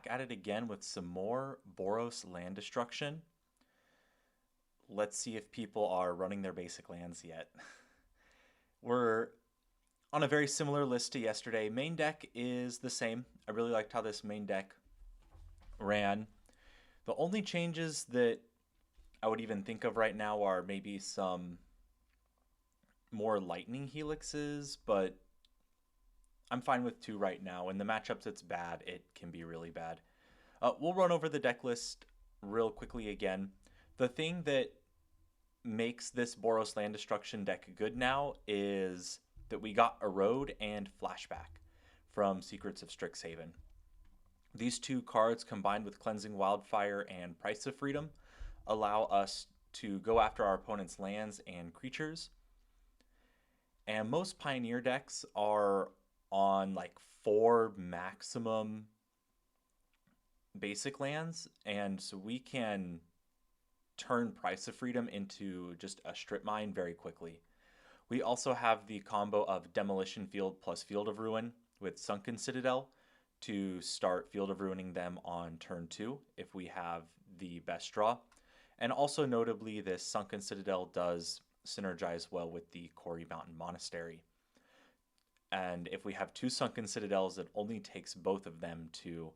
at it again with some more Boros Land Destruction. Let's see if people are running their basic lands yet. We're on a very similar list to yesterday. Main deck is the same. I really liked how this main deck ran. The only changes that I would even think of right now are maybe some more lightning helixes, but I'm fine with two right now. In the matchups it's bad, it can be really bad. We'll run over the deck list real quickly again. The thing that makes this Boros Land Destruction deck good now is that we got Erode and Flashback from Secrets of Strixhaven. These two cards, combined with Cleansing Wildfire and Price of Freedom, allow us to go after our opponent's lands and creatures. And most Pioneer decks are on like 4 maximum basic lands, and so we can turn Price of Freedom into just a strip mine very quickly. We also have the combo of Demolition Field plus Field of Ruin with Sunken Citadel to start Field of Ruining them on turn 2 if we have the best draw. And also notably, this Sunken Citadel does synergize well with the Quarry Mountain Monastery. And if we have 2 Sunken Citadels, it only takes both of them to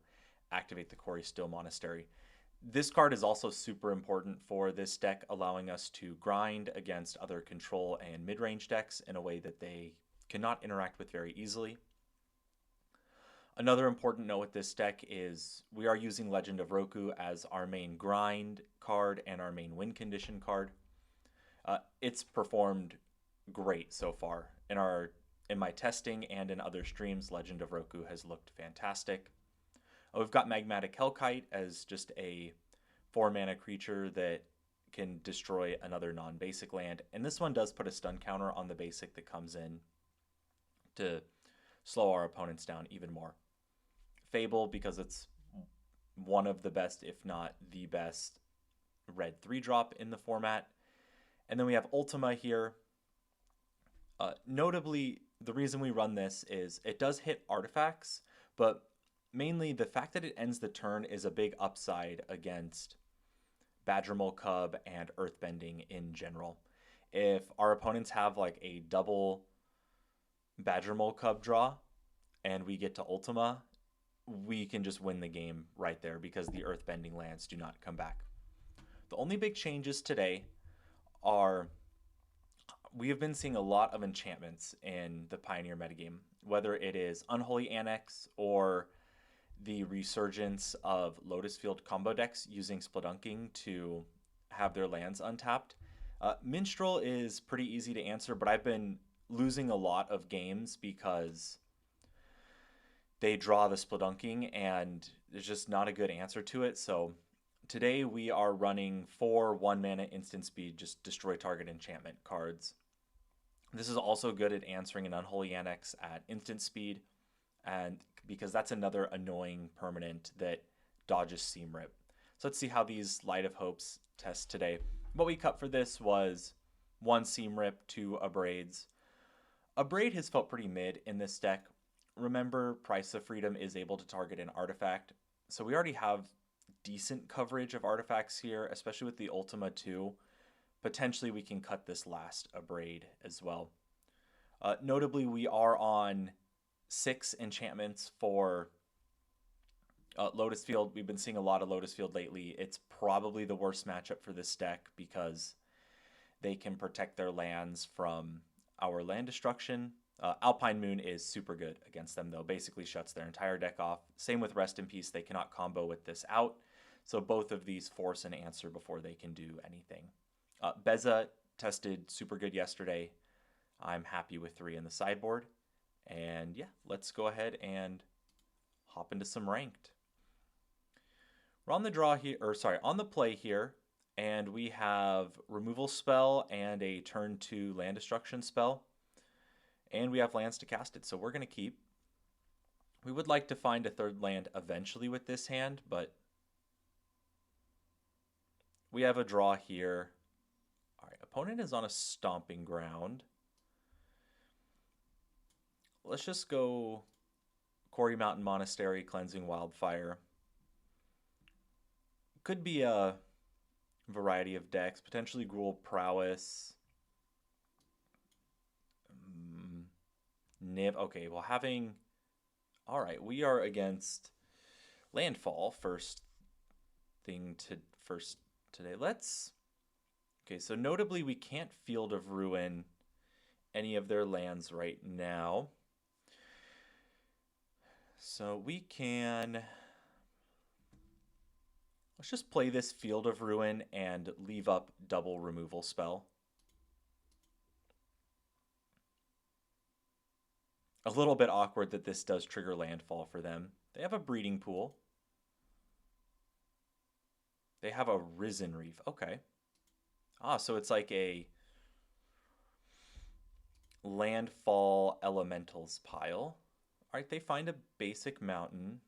activate the Quarry Still Monastery. This card is also super important for this deck, allowing us to grind against other control and mid-range decks in a way that they cannot interact with very easily. Another important note with this deck is we are using Legend of Roku as our main grind card and our main win condition card. It's performed great so far. In my testing and in other streams, Legend of Roku has looked fantastic. We've got Magmatic Hellkite as just a 4-mana creature that can destroy another non-basic land. And this one does put a stun counter on the basic that comes in to slow our opponents down even more. Fable, because it's one of the best, if not the best, red 3-drop in the format. And then we have Ultima here. Notably, the reason we run this is it does hit artifacts, but mainly the fact that it ends the turn is a big upside against Badgermole Cub and Earthbending in general. If our opponents have like a double Badgermole Cub draw and we get to Ultima, we can just win the game right there because the Earthbending lands do not come back. The only big changes today are we have been seeing a lot of enchantments in the Pioneer metagame, whether it is Unholy Annex or the resurgence of Lotus Field combo decks using Splodunking to have their lands untapped. Minstrel is pretty easy to answer, but I've been losing a lot of games because they draw the Splodunking and there's just not a good answer to it. So today we are running 4 1-mana instant speed, just destroy target enchantment cards. This is also good at answering an Unholy Annex at instant speed, and because that's another annoying permanent that dodges Seam Rip. So let's see how these Light of Hopes test today. What we cut for this was 1 Seam Rip, 2 Abrades. Abrade has felt pretty mid in this deck. Remember, Price of Freedom is able to target an artifact, so we already have decent coverage of artifacts here, especially with the Ultima 2. Potentially we can cut this last Abrade as well. Notably, we are on 6 enchantments for Lotus Field. We've been seeing a lot of Lotus Field lately. It's probably the worst matchup for this deck because they can protect their lands from our land destruction. Alpine Moon is super good against them, though. Basically shuts their entire deck off. Same with Rest in Peace. They cannot combo with this out. So both of these force an answer before they can do anything. Beza tested super good yesterday. I'm happy with 3 in the sideboard. And yeah, let's go ahead and hop into some ranked. We're on the draw here, or sorry, on the play here, and we have removal spell and a turn 2 land destruction spell. And we have lands to cast it, so we're going to keep. We would like to find a 3rd land eventually with this hand, but we have a draw here. All right, opponent is on a stomping ground. Let's just go Quarry Mountain Monastery, Cleansing Wildfire. Could be a variety of decks, potentially Gruul Prowess. Niv. Okay, well, having. All right, we are against Landfall first today. Let's. Okay, so notably, we can't Field of Ruin any of their lands right now. So we can. Let's just play this Field of Ruin and leave up double removal spell. A little bit awkward that this does trigger landfall for them. They have a breeding pool. They have a Risen Reef. Okay. Ah, so it's like a landfall elementals pile. All right, they find a basic mountain.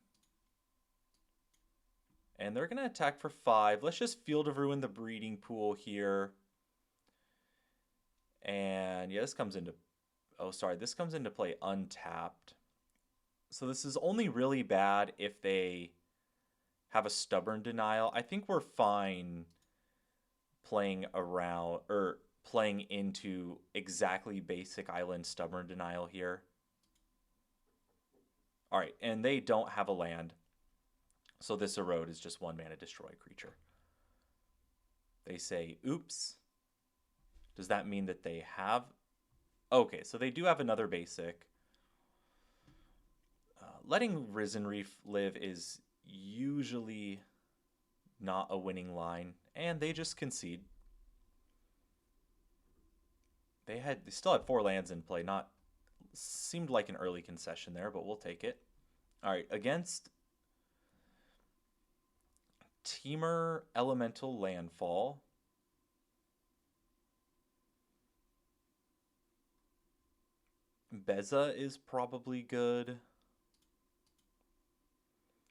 And they're going to attack for 5. Let's just Field of Ruin the breeding pool here. And yeah, this comes into... Oh, sorry. This comes into play untapped. So this is only really bad if they have a Stubborn Denial. I think we're fine playing around... or playing into exactly basic island Stubborn Denial here. All right, and they don't have a land. So this Erode is just 1 mana destroy creature. They say, oops. Does that mean that they have... Okay, so they do have another basic. Letting Risen Reef live is usually not a winning line, and they just concede. They still had 4 lands in play. Not seemed like an early concession there, but we'll take it. All right, against Temur Elemental Landfall. Beza is probably good.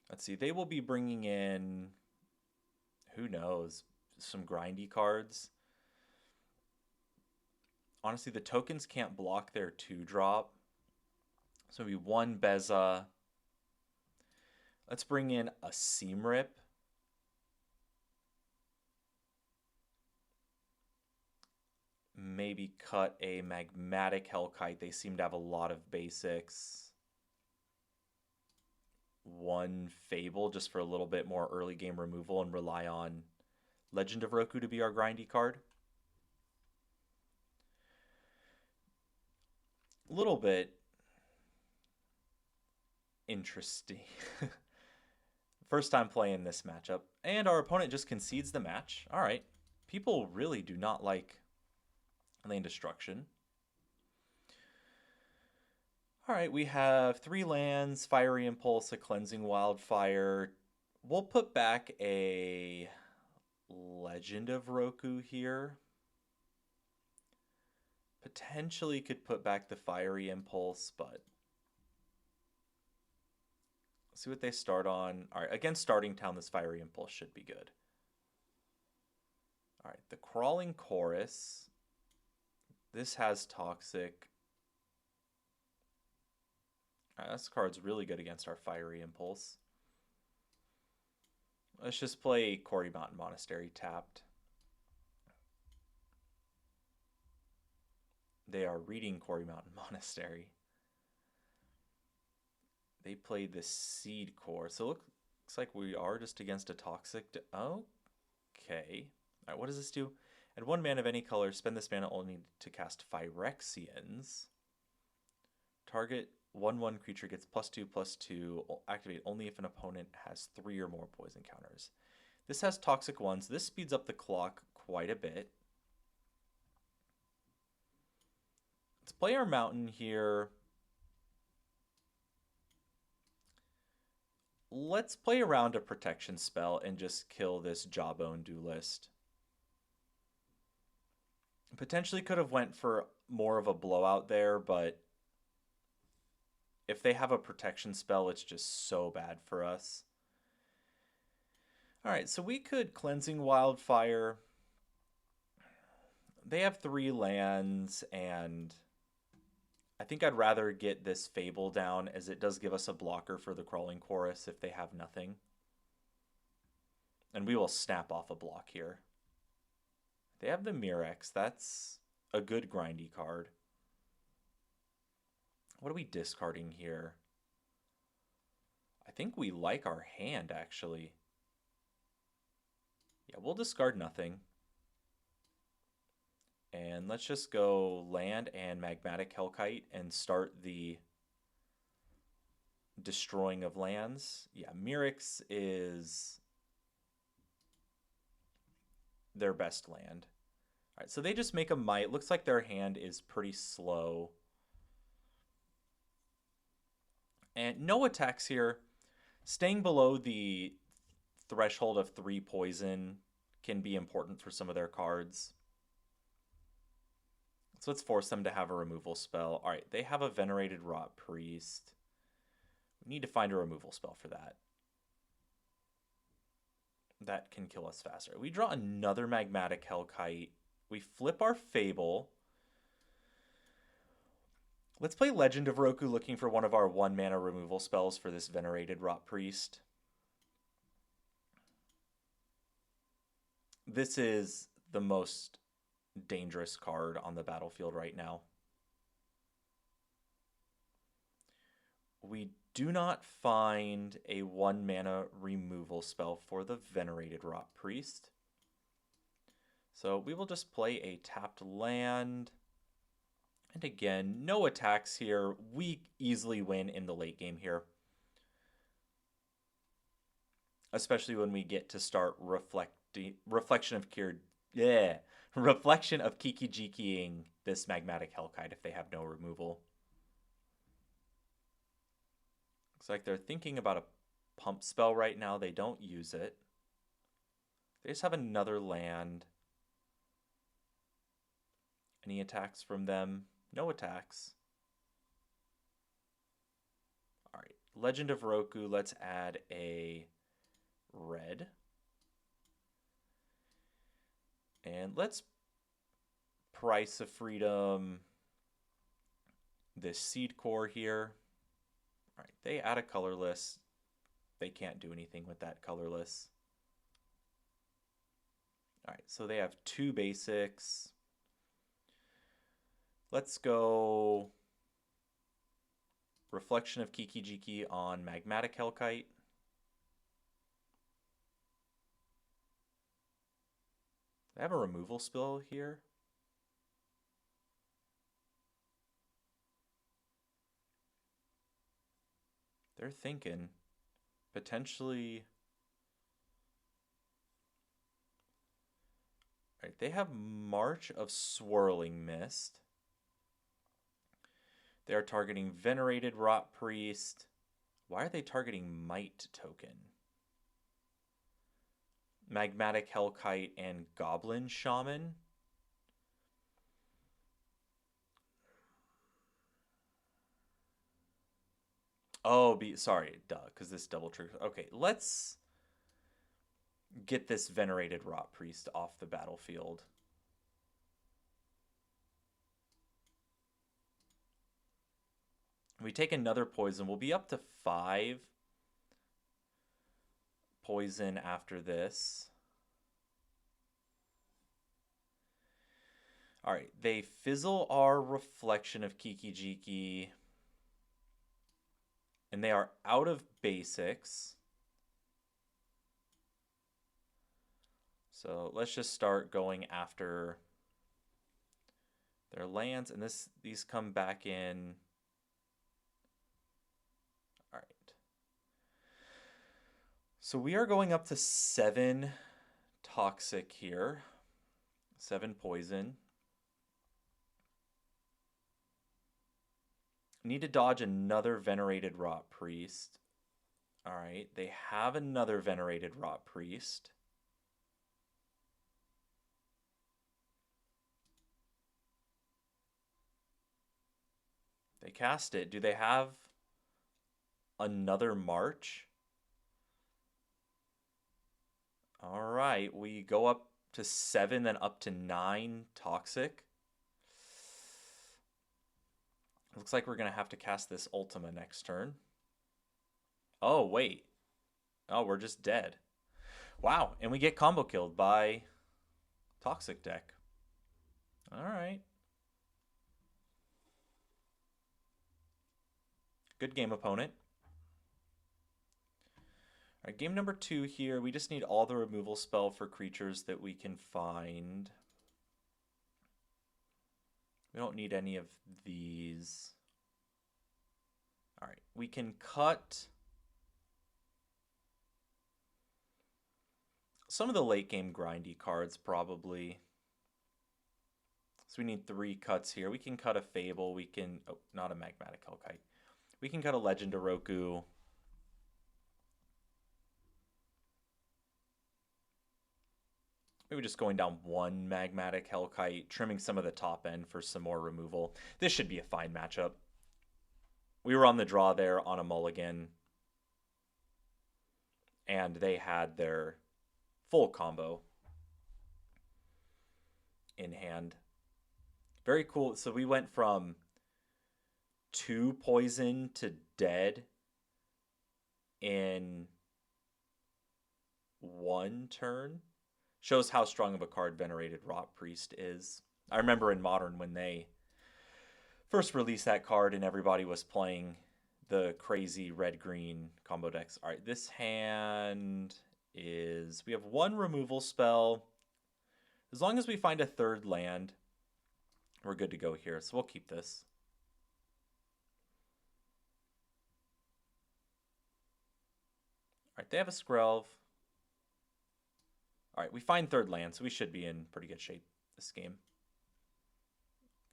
Let's see, they will be bringing in, who knows, some grindy cards. Honestly, the tokens can't block their 2-drop. So maybe 1 Beza. Let's bring in a Seam Rip. Maybe cut a Magmatic Hellkite. They seem to have a lot of basics. 1 Fable just for a little bit more early game removal and rely on Legend of Roku to be our grindy card. A little bit interesting. First time playing this matchup. And our opponent just concedes the match. All right. People really do not like Land Destruction. All right, we have 3 lands, Fiery Impulse, a Cleansing Wildfire. We'll put back a Legend of Roku here. Potentially could put back the Fiery Impulse, but let's see what they start on. All right, against Starting Town, this Fiery Impulse should be good. All right, the Crawling Chorus. This has Toxic. All right, this card's really good against our Fiery Impulse. Let's just play Quarry Mountain Monastery tapped. They are reading Quarry Mountain Monastery. They played the Seed Core. So it looks like we are just against a Toxic. Okay. All right, what does this do? Add 1 mana of any color. Spend this mana only to cast Phyrexians. Target 1/1 creature gets +2/+2. Activate only if an opponent has 3 or more poison counters. This has Toxic ones. This speeds up the clock quite a bit. Let's play our mountain here. Let's play around a protection spell and just kill this Jawbone Duelist. Potentially could have went for more of a blowout there, but if they have a protection spell, it's just so bad for us. All right, so we could Cleansing Wildfire. They have 3 lands, and I think I'd rather get this Fable down, as it does give us a blocker for the Crawling Chorus if they have nothing. And we will snap off a block here. They have the Mirex. That's a good grindy card. What are we discarding here? I think we like our hand, actually. Yeah, we'll discard nothing. And let's just go land and Magmatic Hellkite and start the destroying of lands. Yeah, Mirex is their best land. All right, so they just make a might. Looks like their hand is pretty slow. And no attacks here. Staying below the threshold of 3 poison can be important for some of their cards. So let's force them to have a removal spell. All right, they have a Venerated Rot Priest. We need to find a removal spell for that. That can kill us faster. We draw another Magmatic Hellkite. We flip our Fable. Let's play Legend of Roku looking for one of our 1-mana removal spells for this Venerated Rot Priest. This is the most dangerous card on the battlefield right now. We do not find a 1-mana removal spell for the Venerated Rot Priest. So we will just play a tapped land. And again, no attacks here. We easily win in the late game here. Especially when we get to start reflection of Kiki-Jikiing this Magmatic Hellkite if they have no removal. Looks like they're thinking about a pump spell right now. They don't use it. They just have another land. Any attacks from them? No attacks. All right, Legend of Roku. Let's add a red. And let's Price of Freedom this Seed Core here. All right, they add a colorless. They can't do anything with that colorless. All right, so they have 2 basics. Let's go Reflection of Kiki-Jiki on Magmatic Hellkite. They have a removal spell here. They're thinking potentially. All right, they have March of Swirling Mist. They are targeting Venerated Rot Priest. Why are they targeting Might Token? Magmatic Hellkite and Goblin Shaman. Oh, sorry, duh, because this double trigger. Okay, let's get this Venerated Rot Priest off the battlefield. We take another poison. We'll be up to 5 poison after this. All right, they fizzle our Reflection of Kiki-Jiki. And they are out of basics. So let's just start going after their lands. And these come back in. All right. So we are going up to 7 toxic here. 7 poison. Need to dodge another Venerated Rot Priest. All right, they have another Venerated Rot Priest. They cast it. Do they have another March? All right, we go up to 7, then up to 9 toxic. Looks like we're going to have to cast this Ultima next turn. Oh, wait. Oh, we're just dead. Wow, and we get combo killed by Toxic deck. All right. Good game, opponent. All right, game number 2 here. We just need all the removal spell for creatures that we can find. We don't need any of these. All right, we can cut some of the late game grindy cards probably. So we need 3 cuts here. We can cut a Fable. We can, oh, not a Magmatic Hellkite. We can cut a Legend Oroku. Maybe just going down 1 Magmatic Hellkite, trimming some of the top end for some more removal. This should be a fine matchup. We were on the draw there on a mulligan, and they had their full combo in hand. Very cool. So we went from 2 poison to dead in 1 turn. Shows how strong of a card Venerated Rot Priest is. I remember in Modern when they first released that card and everybody was playing the crazy red-green combo decks. All right, this hand is... We have 1 removal spell. As long as we find a 3rd land, we're good to go here. So we'll keep this. All right, they have a Skrelv. All right, we find 3rd land, so we should be in pretty good shape this game.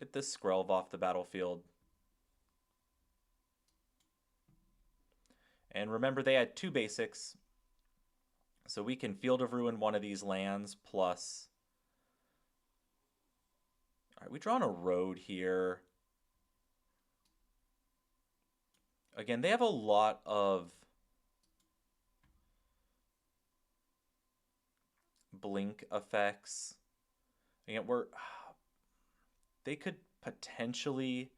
Get this Skrelv off the battlefield. And remember, they had 2 basics. So we can Field of Ruin one of these lands, plus... All right, we draw on a road here. Again, they have a lot of blink effects. Again, they could potentially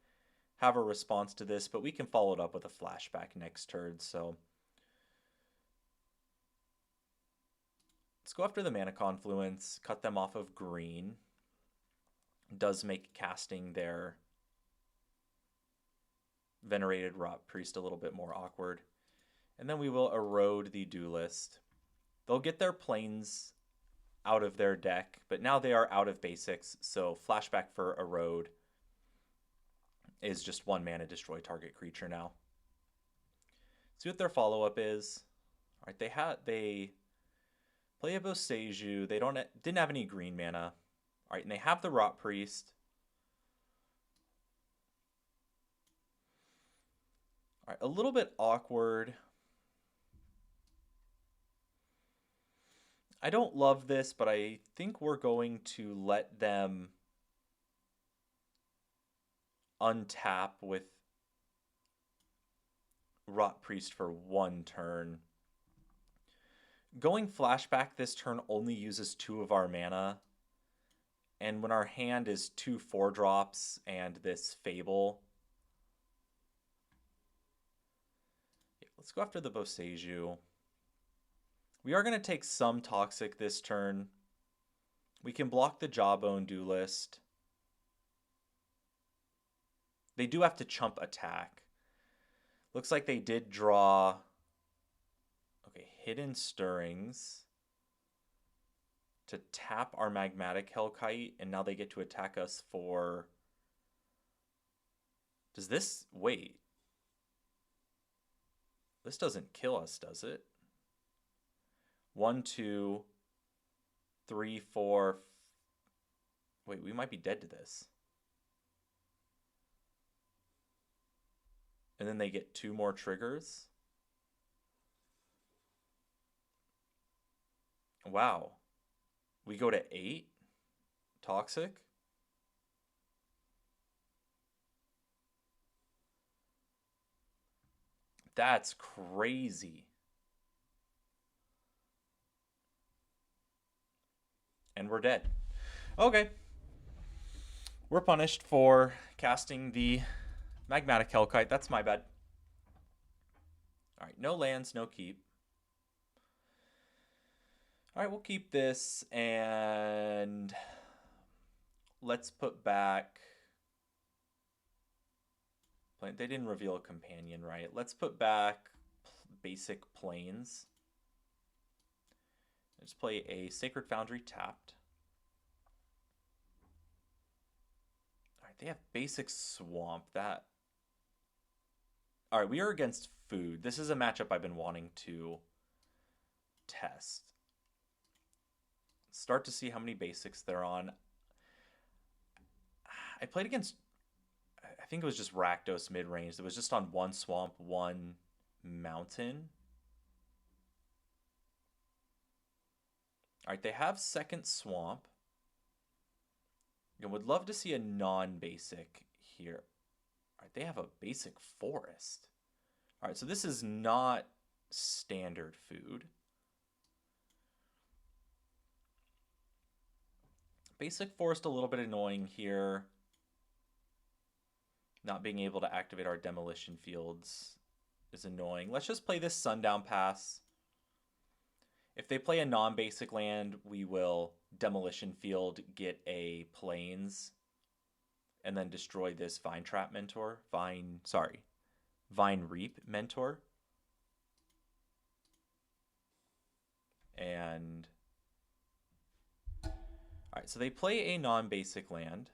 have a response to this, but we can follow it up with a flashback next turn. So let's go after the Mana Confluence, cut them off of green. Does make casting their Venerated Rot Priest a little bit more awkward. And then we will erode the Duelist. They'll get their planes out of their deck, but now they are out of basics, so flashback for erode is just 1 mana, destroy target creature now. See what their follow-up is. All right, they play a Boseiju. They didn't have any green mana. All right, and they have the Rot Priest. All right, a little bit awkward. I don't love this, but I think we're going to let them untap with Rot Priest for 1 turn. Going flashback this turn only uses 2 of our mana. And when our hand is 2 4-drops and this Fable... Yeah, let's go after the Boseiju. We are going to take some Toxic this turn. We can block the Jawbone Duelist. They do have to chump attack. Looks like they did draw... Okay, Hidden Stirrings to tap our Magmatic Hellkite, and now they get to attack us for... Does this... Wait. This doesn't kill us, does it? 1, 2, 3, 4... Wait, we might be dead to this. And then they get 2 more triggers? Wow. We go to 8? Toxic? That's crazy. And we're dead. Okay. We're punished for casting the Magmatic Hellkite. That's my bad. All right, no lands, no keep. All right, we'll keep this and let's put back. They didn't reveal a companion, right? Let's put back basic plains. Let's play a Sacred Foundry tapped. All right, they have basic swamp. That. All right, we are against food. This is a matchup I've been wanting to test. Start to see how many basics they're on. I played against, I think it was just Rakdos mid range. It was just on one swamp, one mountain. All right, they have second swamp. I would love to see a non-basic here. All right, they have a basic forest. All right, so this is not standard food. Basic forest a little bit annoying here. Not being able to activate our demolition fields is annoying. Let's just play this Sundown Pass. If they play a non-basic land, we will demolition field, get a plains, and then destroy this Vine Trap Mentor. Vine Reap Mentor. And all right, so they play a non-basic land.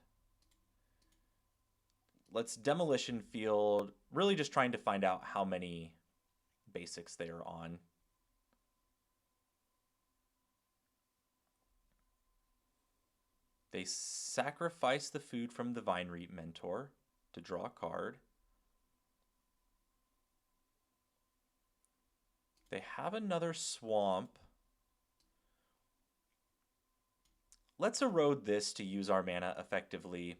Let's demolition field, really just trying to find out how many basics they are on. They sacrifice the food from the Vine Reap Mentor to draw a card. They have another swamp. Let's erode this to use our mana effectively.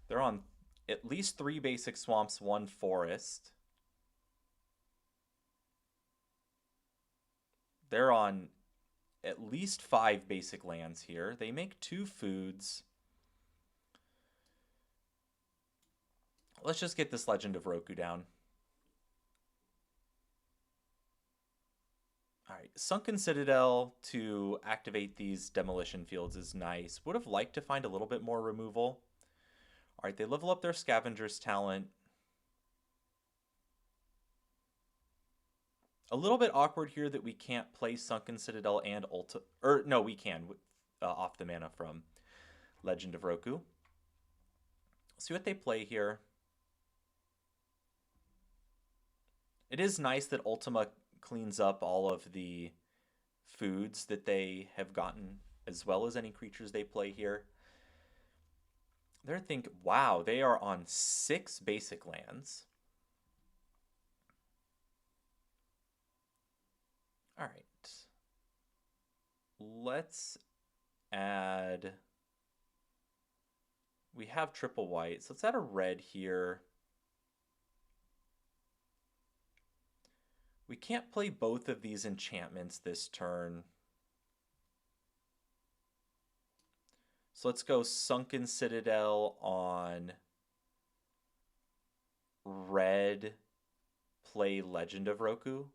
They're on at least 3 basic swamps, 1 forest. They're on at least 5 basic lands here. They make 2 foods. Let's just get this Legend of Roku down. All right, Sunken Citadel to activate these demolition fields is nice. Would have liked to find a little bit more removal. All right, they level up their Scavenger's talent. A little bit awkward here that we can't play Sunken Citadel and no, we can off the mana from Legend of Roku. See what they play here. It is nice that Ultima cleans up all of the foods that they have gotten, as well as any creatures they play here. They're thinking, wow, they are on 6 basic lands. All right. Let's add. We have triple white, so let's add a red here. We can't play both of these enchantments this turn. So let's go Sunken Citadel on red, play Legend of Roku.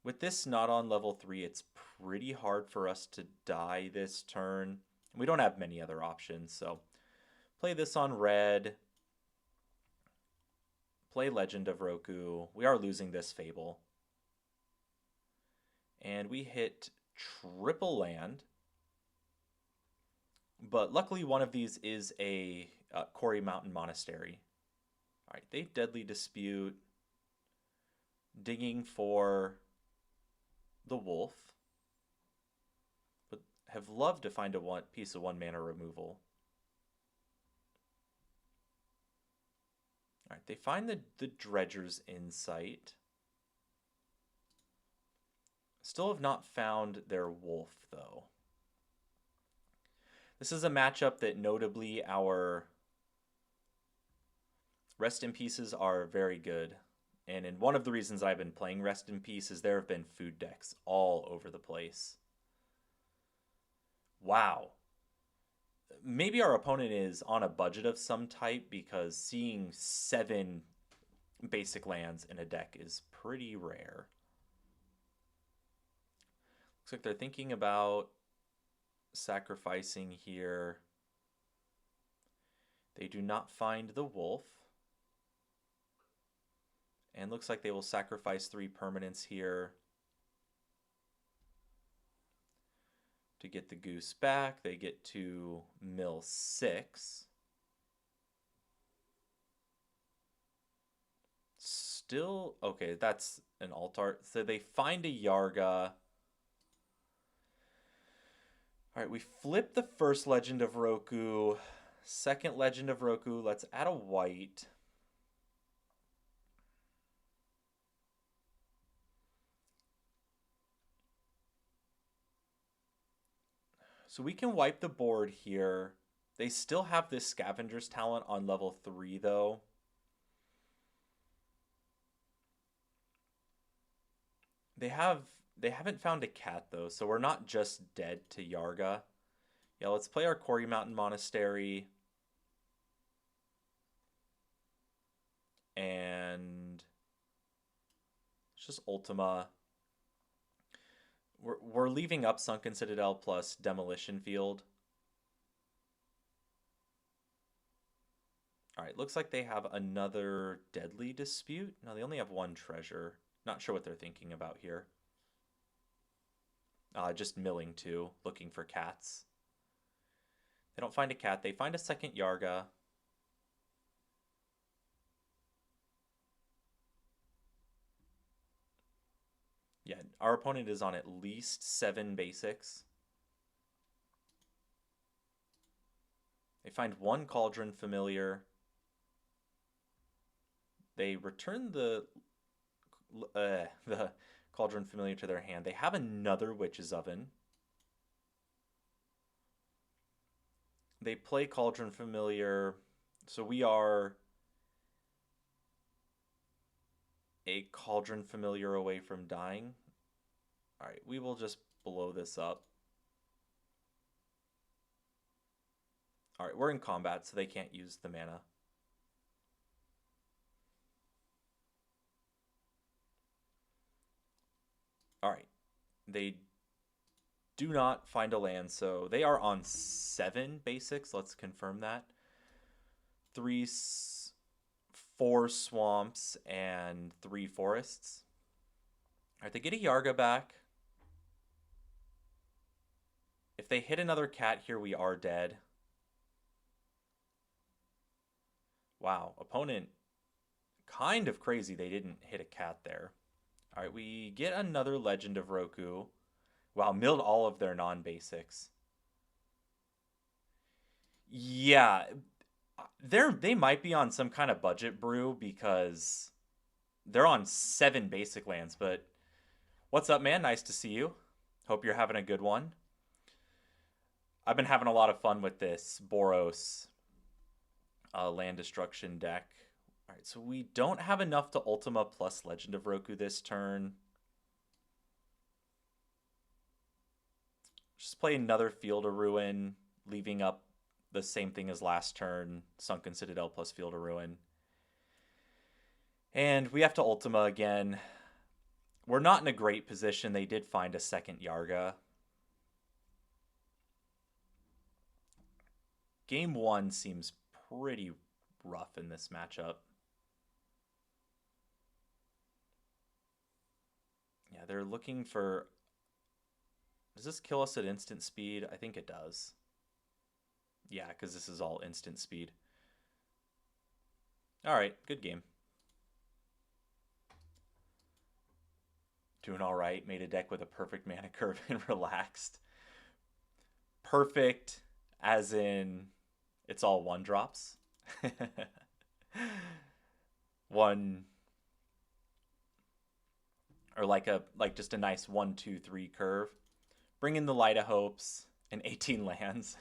With this not on level 3, it's pretty hard for us to die this turn. We don't have many other options, so play this on red. Play Legend of Roku. We are losing this Fable. And we hit triple land. But luckily one of these is a Quarry Mountain Monastery. All right, they Deadly Dispute. Digging for the wolf. But have loved to find a piece of 1 mana removal. All right, they find the Dredger's Insight. Still have not found their wolf, though. This is a matchup that notably our Rest in Pieces are very good. And in one of the reasons I've been playing Rest in Peace is there have been food decks all over the place. Wow. Maybe our opponent is on a budget of some type, because seeing 7 basic lands in a deck is pretty rare. Looks like they're thinking about sacrificing here. They do not find the wolf. And looks like they will sacrifice 3 permanents here to get the goose back. They get to mill 6. Still, okay, that's an altar. So they find a Yarga. All right, we flip the first Legend of Roku. Second Legend of Roku. Let's add a white. So we can wipe the board here. They still have this Scavenger's Talent on level 3, though. They haven't found a cat, though, so we're not just dead to Yarga. Yeah, let's play our Quarry Mountain Monastery. And it's just Ultima. We're leaving up Sunken Citadel plus Demolition Field. All right, looks like they have another Deadly Dispute. No, they only have 1 treasure. Not sure what they're thinking about here. Just milling 2, looking for cats. They don't find a cat. They find a second Yarga. Yeah, our opponent is on at least 7 basics. They find 1 Cauldron Familiar. They return the Cauldron Familiar to their hand. They have another Witch's Oven. They play Cauldron Familiar. So we are a Cauldron Familiar away from dying. All right, we will just blow this up. All right, we're in combat, so they can't use the mana. All right, they do not find a land, so they are on 7 basics. Let's confirm that. 4 swamps and 3 forests. All right, they get a Yarga back. If they hit another cat here, we are dead. Wow, opponent kind of crazy they didn't hit a cat there. All right, we get another Legend of Roku. Wow, milled all of their non-basics. Yeah, they might be on some kind of budget brew because they're on 7 basic lands. But what's up, man? Nice to see you. Hope you're having a good one. I've been having a lot of fun with this Boros Land Destruction deck. All right, so we don't have enough to Ultima plus Legend of Roku this turn. Just play another Field of Ruin, leaving up the same thing as last turn, Sunken Citadel plus Field of Ruin. And we have to Ultima again. We're not in a great position. They did find a second Yarga. Game 1 seems pretty rough in this matchup. Yeah, they're looking for... Does this kill us at instant speed? I think it does. Yeah, because this is all instant speed. All right, good game. Doing all right. Made a deck with a perfect mana curve and relaxed. Perfect as in it's all 1-drops. One... Or like just a nice 1, 2, 3 curve. Bring in the Light of Hopes and 18 lands.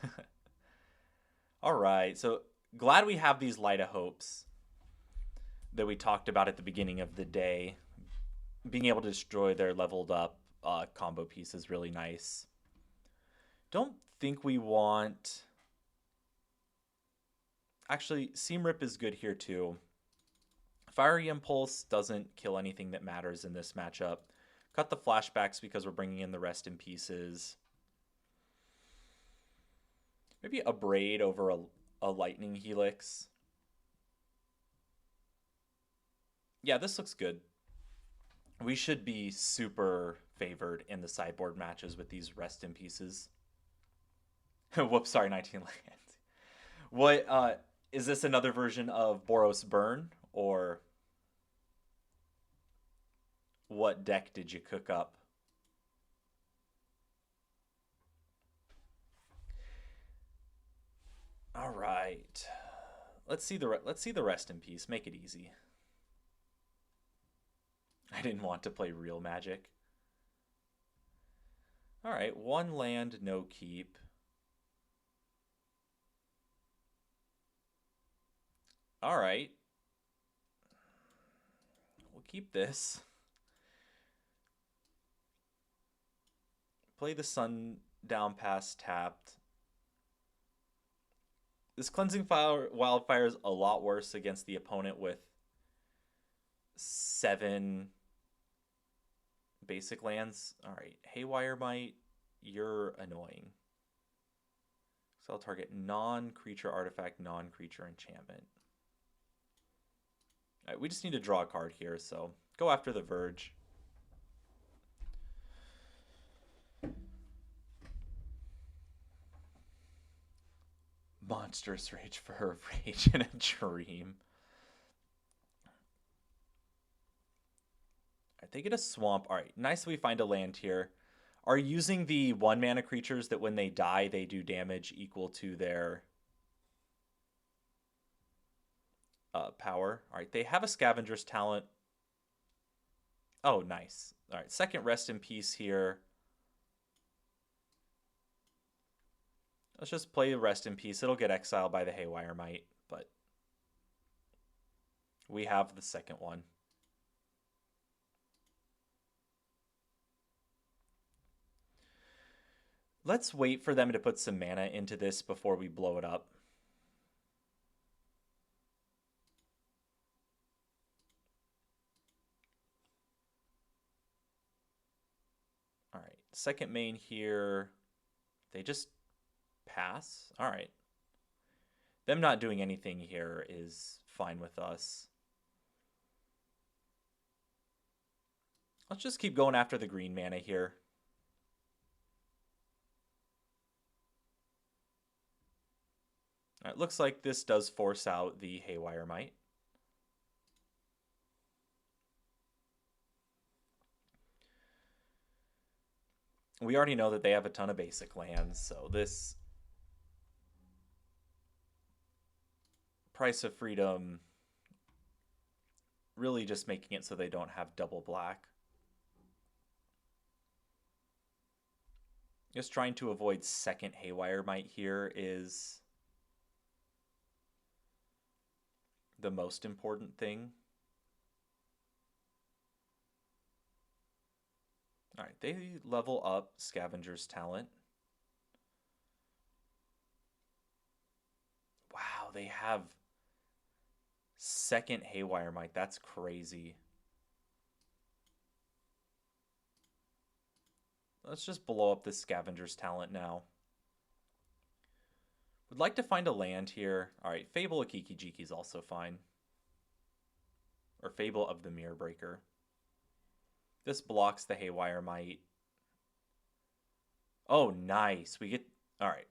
All right, so glad we have these Light of Hopes that we talked about at the beginning of the day. Being able to destroy their leveled up combo piece is really nice. Don't think we want... Actually, Seam Rip is good here too. Fiery Impulse doesn't kill anything that matters in this matchup. A Cut the flashbacks because we're bringing in the rest in pieces. Maybe a braid over a lightning helix. Yeah, this looks good. We should be super favored in the sideboard matches with these rest in pieces. Whoops, sorry, 19 lands. What is this another version of Boros Burn, or what deck did you cook up? All right. Let's see the rest in peace. Make it easy. I didn't want to play real Magic. All right, 1 land, no keep. All right. We'll keep this. Play the Sundown Pass tapped. This Cleansing Wildfire is a lot worse against the opponent with 7 basic lands. All right, Haywire Might, you're annoying. So I'll target non-creature artifact, non-creature enchantment. All right, we just need to draw a card here, so go after the Verge. Monstrous Rage for her Rage in a Dream. Alright, they get a swamp. Alright, nice we find a land here. Are using the 1 mana creatures that when they die, they do damage equal to their power. Alright, they have a Scavenger's Talent. Oh, nice. Alright, second rest in peace here. Let's just play Rest in Peace. It'll get exiled by the Haywire Might, but we have the second one. Let's wait for them to put some mana into this before we blow it up. All right, second main here. They just pass. All right. Them not doing anything here is fine with us. Let's just keep going after the green mana here. All right, looks like this does force out the Haywire Might. We already know that they have a ton of basic lands, so this Price of Freedom really just making it so they don't have double black. Just trying to avoid second Haywire Might here is the most important thing. All right, they level up Scavenger's Talent. Wow, they have second Haywire Might. That's crazy. Let's just blow up the Scavenger's Talent now. Would like to find a land here. All right, Fable of Kiki Jiki is also fine. Or Fable of the Mirror Breaker. This blocks the Haywire Might. Oh, nice. We get... All right.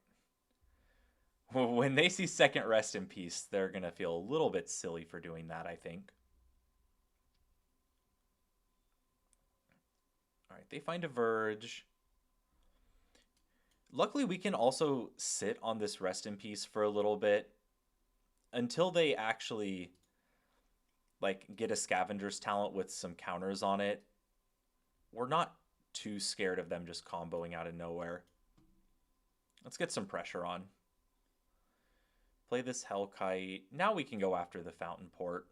When they see second Rest in Peace, they're going to feel a little bit silly for doing that, I think. All right, they find a Verge. Luckily, we can also sit on this Rest in Peace for a little bit until they actually like get a Scavenger's Talent with some counters on it. We're not too scared of them just comboing out of nowhere. Let's get some pressure on. Play this Hellkite. Now we can go after the Fountain Port.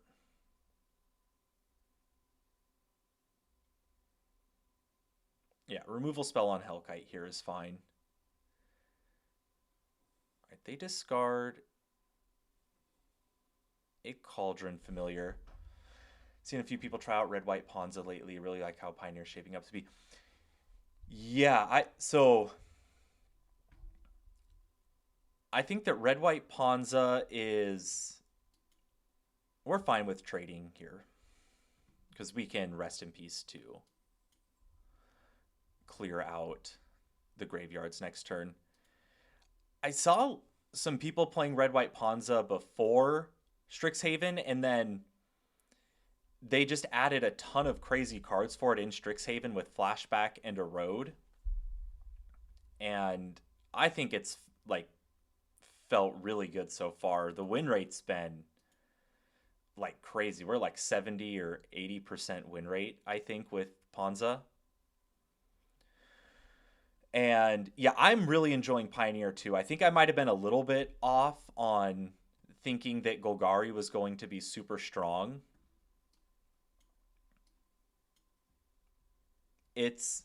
Yeah, removal spell on Hellkite here is fine. All right, they discard a Cauldron Familiar. Seen a few people try out red white Ponza lately. Really like how Pioneer's shaping up to be. Yeah, I think that red white Ponza is we're fine with trading here because we can rest in peace to clear out the graveyards next turn. I saw some people playing red white Ponza before Strixhaven, and then they just added a ton of crazy cards for it in Strixhaven with flashback and erode. And I think it's like felt really good so far. The win rate's been like crazy. We're like 70 or 80% win rate, I think, with Ponza. And yeah, I'm really enjoying Pioneer too. I think I might have been a little bit off on thinking that Golgari was going to be super strong. It's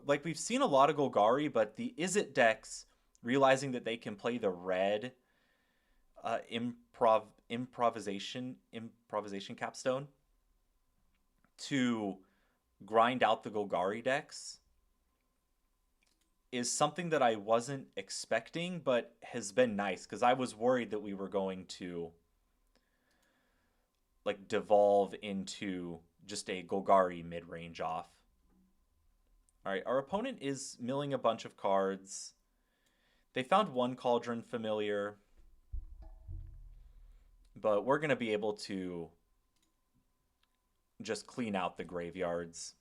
like we've seen a lot of Golgari, but the Izzet decks realizing that they can play the red improvisation capstone to grind out the Golgari decks is something that I wasn't expecting, but has been nice because I was worried that we were going to like devolve into just a Golgari mid range off. All right, our opponent is milling a bunch of cards. They found one Cauldron Familiar, but we're going to be able to just clean out the graveyards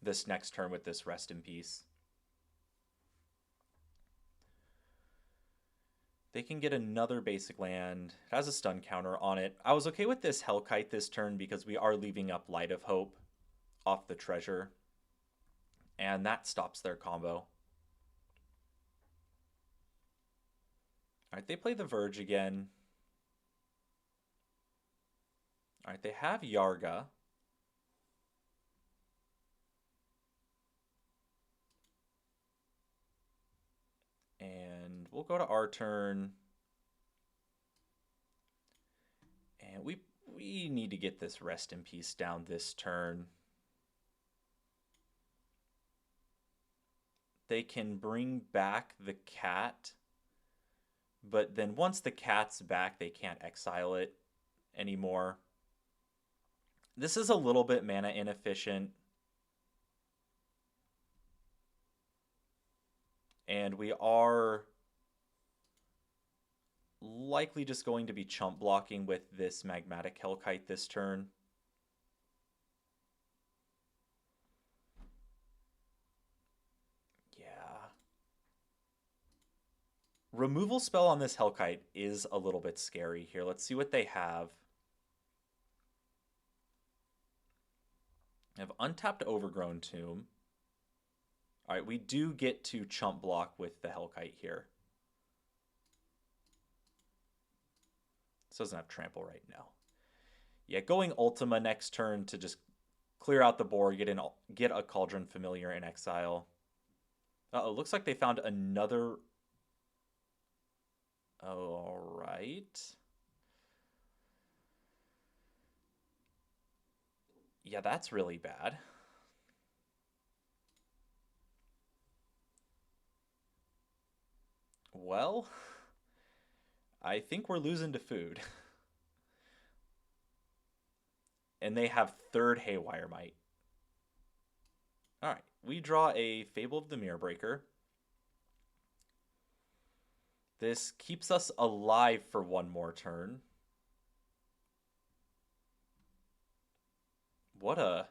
this next turn with this Rest in Peace. They can get another basic land. It has a stun counter on it. I was okay with this Hellkite this turn because we are leaving up Light of Hope off the treasure. And that stops their combo. All right, they play the Verge again. All right, they have Yarga. And we'll go to our turn. And we need to get this Rest in Peace down this turn. They can bring back the cat, but then once the cat's back, they can't exile it anymore. This is a little bit mana inefficient. And we are likely just going to be chump blocking with this Magmatic Hellkite this turn. Yeah. Removal spell on this Hellkite is a little bit scary here. Let's see what they have. They have untapped Overgrown Tomb. All right, we do get to chump block with the Hellkite here. This doesn't have trample right now. Yeah, going Ultima next turn to just clear out the board, get a Cauldron Familiar in exile. Uh-oh, looks like they found another. All right. Yeah, that's really bad. Well, I think we're losing to food. And they have third Haywire Might. All right, we draw a Fable of the Mirror Breaker. This keeps us alive for one more turn. What a...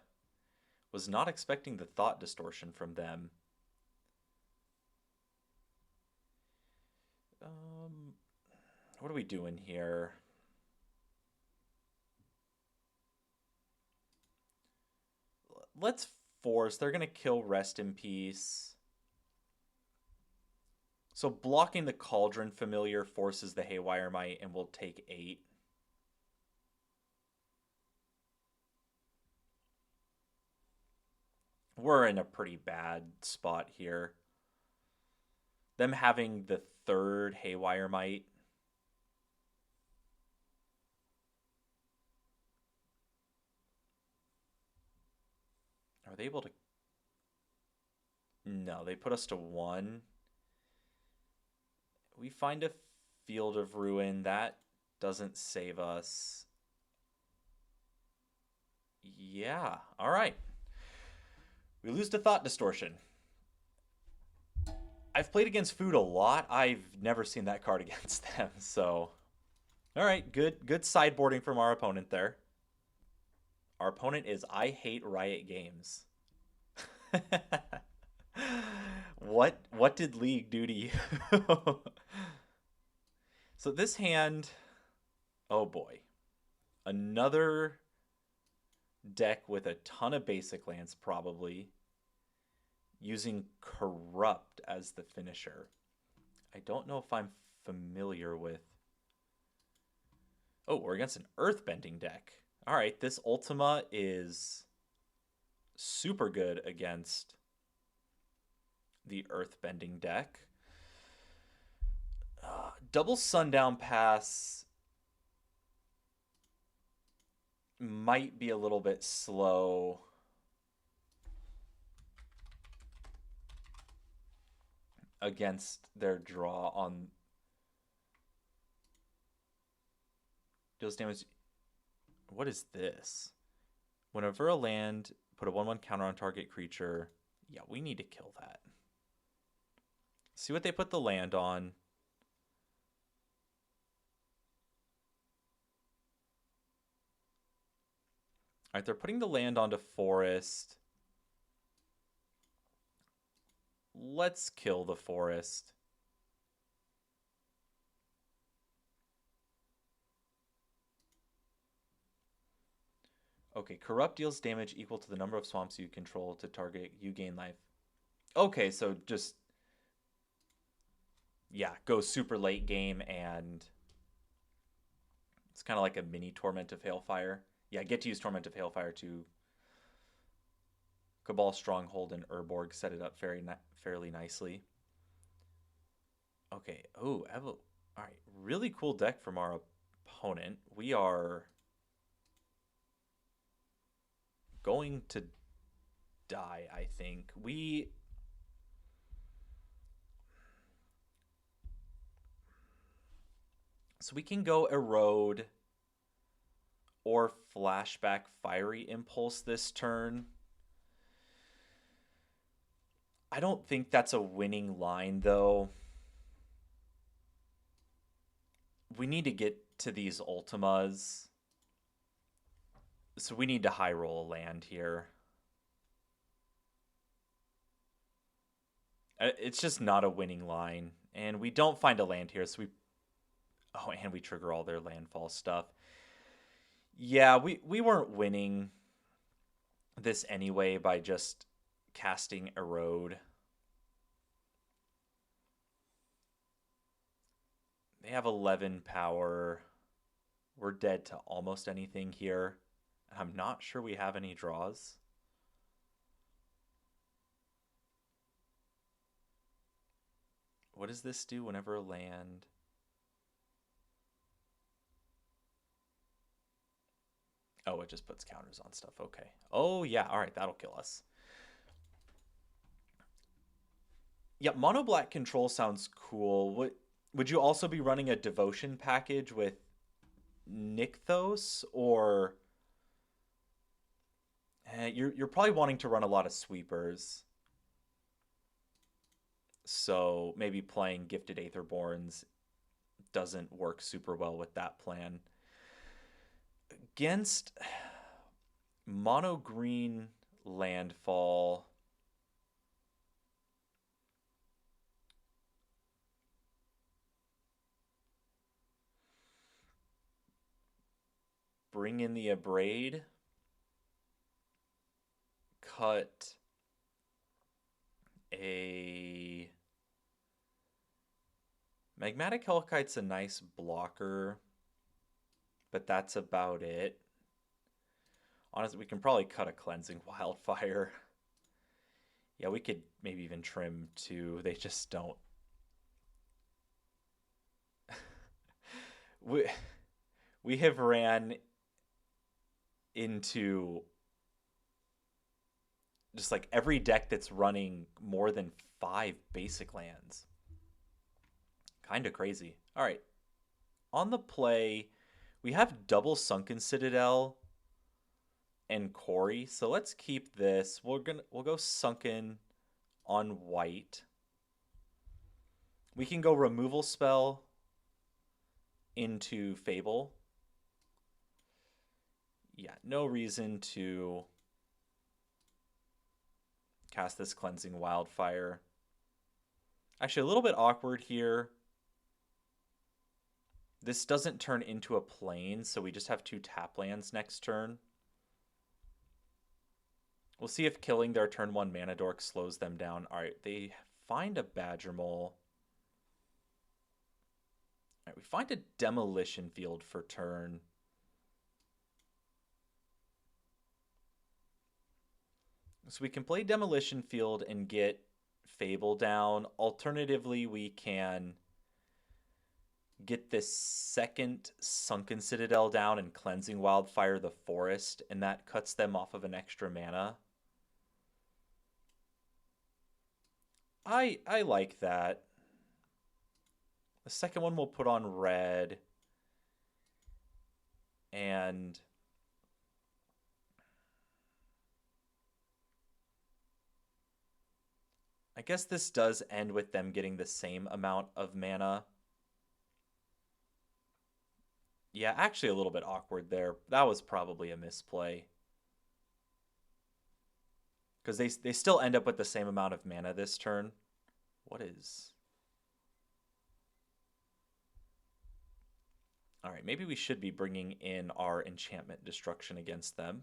Was not expecting the Thought Distortion from them. What are we doing here? Let's force. They're going to kill Rest in Peace. So blocking the Cauldron Familiar forces the Haywire Might, and we'll take 8. We're in a pretty bad spot here. Them having the third Haywire Might. Are they able to? No, they put us to 1. We find a Field of Ruin. That doesn't save us. Yeah, all right. We lose to Thought Distortion. I've played against food a lot. I've never seen that card against them. So, all right, good sideboarding from our opponent there. Our opponent is I Hate Riot Games. What did League do to you? So this hand, oh boy. Another deck with a ton of basic lands probably, using Corrupt as the finisher. I don't know if I'm familiar with. Oh, we're against an Earthbending deck. All right, this Ultima is super good against the Earthbending deck. Double Sundown Pass might be a little bit slow. Against their draw on deals damage. What is this? Whenever a land, put a 1/1 counter on target creature. Yeah, we need to kill that. See what they put the land on. All right, they're putting the land onto forest. Let's kill the forest. Okay, Corrupt deals damage equal to the number of swamps you control to target. You gain life. Okay, so just, yeah, go super late game, and it's kind of like a mini Torment of Hailfire. Yeah, get to use Torment of Hailfire to Cabal Stronghold and Urborg, set it up fairly nicely. Okay, oh, all right, really cool deck from our opponent. We are going to die, I think. So we can go Erode or Flashback Fiery Impulse this turn. I don't think that's a winning line, though. We need to get to these Ultimas. So we need to high roll a land here. It's just not a winning line. And we don't find a land here, so we... Oh, and we trigger all their landfall stuff. Yeah, we weren't winning this anyway by just casting Erode. They have 11 power. We're dead to almost anything here. I'm not sure we have any draws. What does this do whenever a land... Oh, it just puts counters on stuff. Okay. Oh, yeah. All right. That'll kill us. Yeah, mono black control sounds cool. Would you also be running a devotion package with Nykthos, or you're probably wanting to run a lot of sweepers? So maybe playing Gifted Aetherborns doesn't work super well with that plan. Against mono green landfall, bring in the Abrade, cut a Magmatic Hellkite's a nice blocker, but that's about it. Honestly, we can probably cut a Cleansing Wildfire. Yeah, we could maybe even trim two. They just don't. we have ran into just like every deck that's running more than 5 basic lands. Kind of crazy. All right. On the play, we have double Sunken Citadel and Quarry. So let's keep this. We'll go Sunken on white. We can go removal spell into Fable. Yeah, no reason to cast this Cleansing Wildfire. Actually, a little bit awkward here. This doesn't turn into a plane, so we just have 2 tap lands next turn. We'll see if killing their turn 1 Mana Dork slows them down. All right, they find a Badger Mole. All right, we find a Demolition Field for turn. So we can play Demolition Field and get Fable down. Alternatively, we can get this second Sunken Citadel down and Cleansing Wildfire the Forest, and that cuts them off of an extra mana. I like that. The second one we'll put on red. And I guess this does end with them getting the same amount of mana. Yeah, actually a little bit awkward there. That was probably a misplay. Because they still end up with the same amount of mana this turn. What is... All right, maybe we should be bringing in our Enchantment Destruction against them.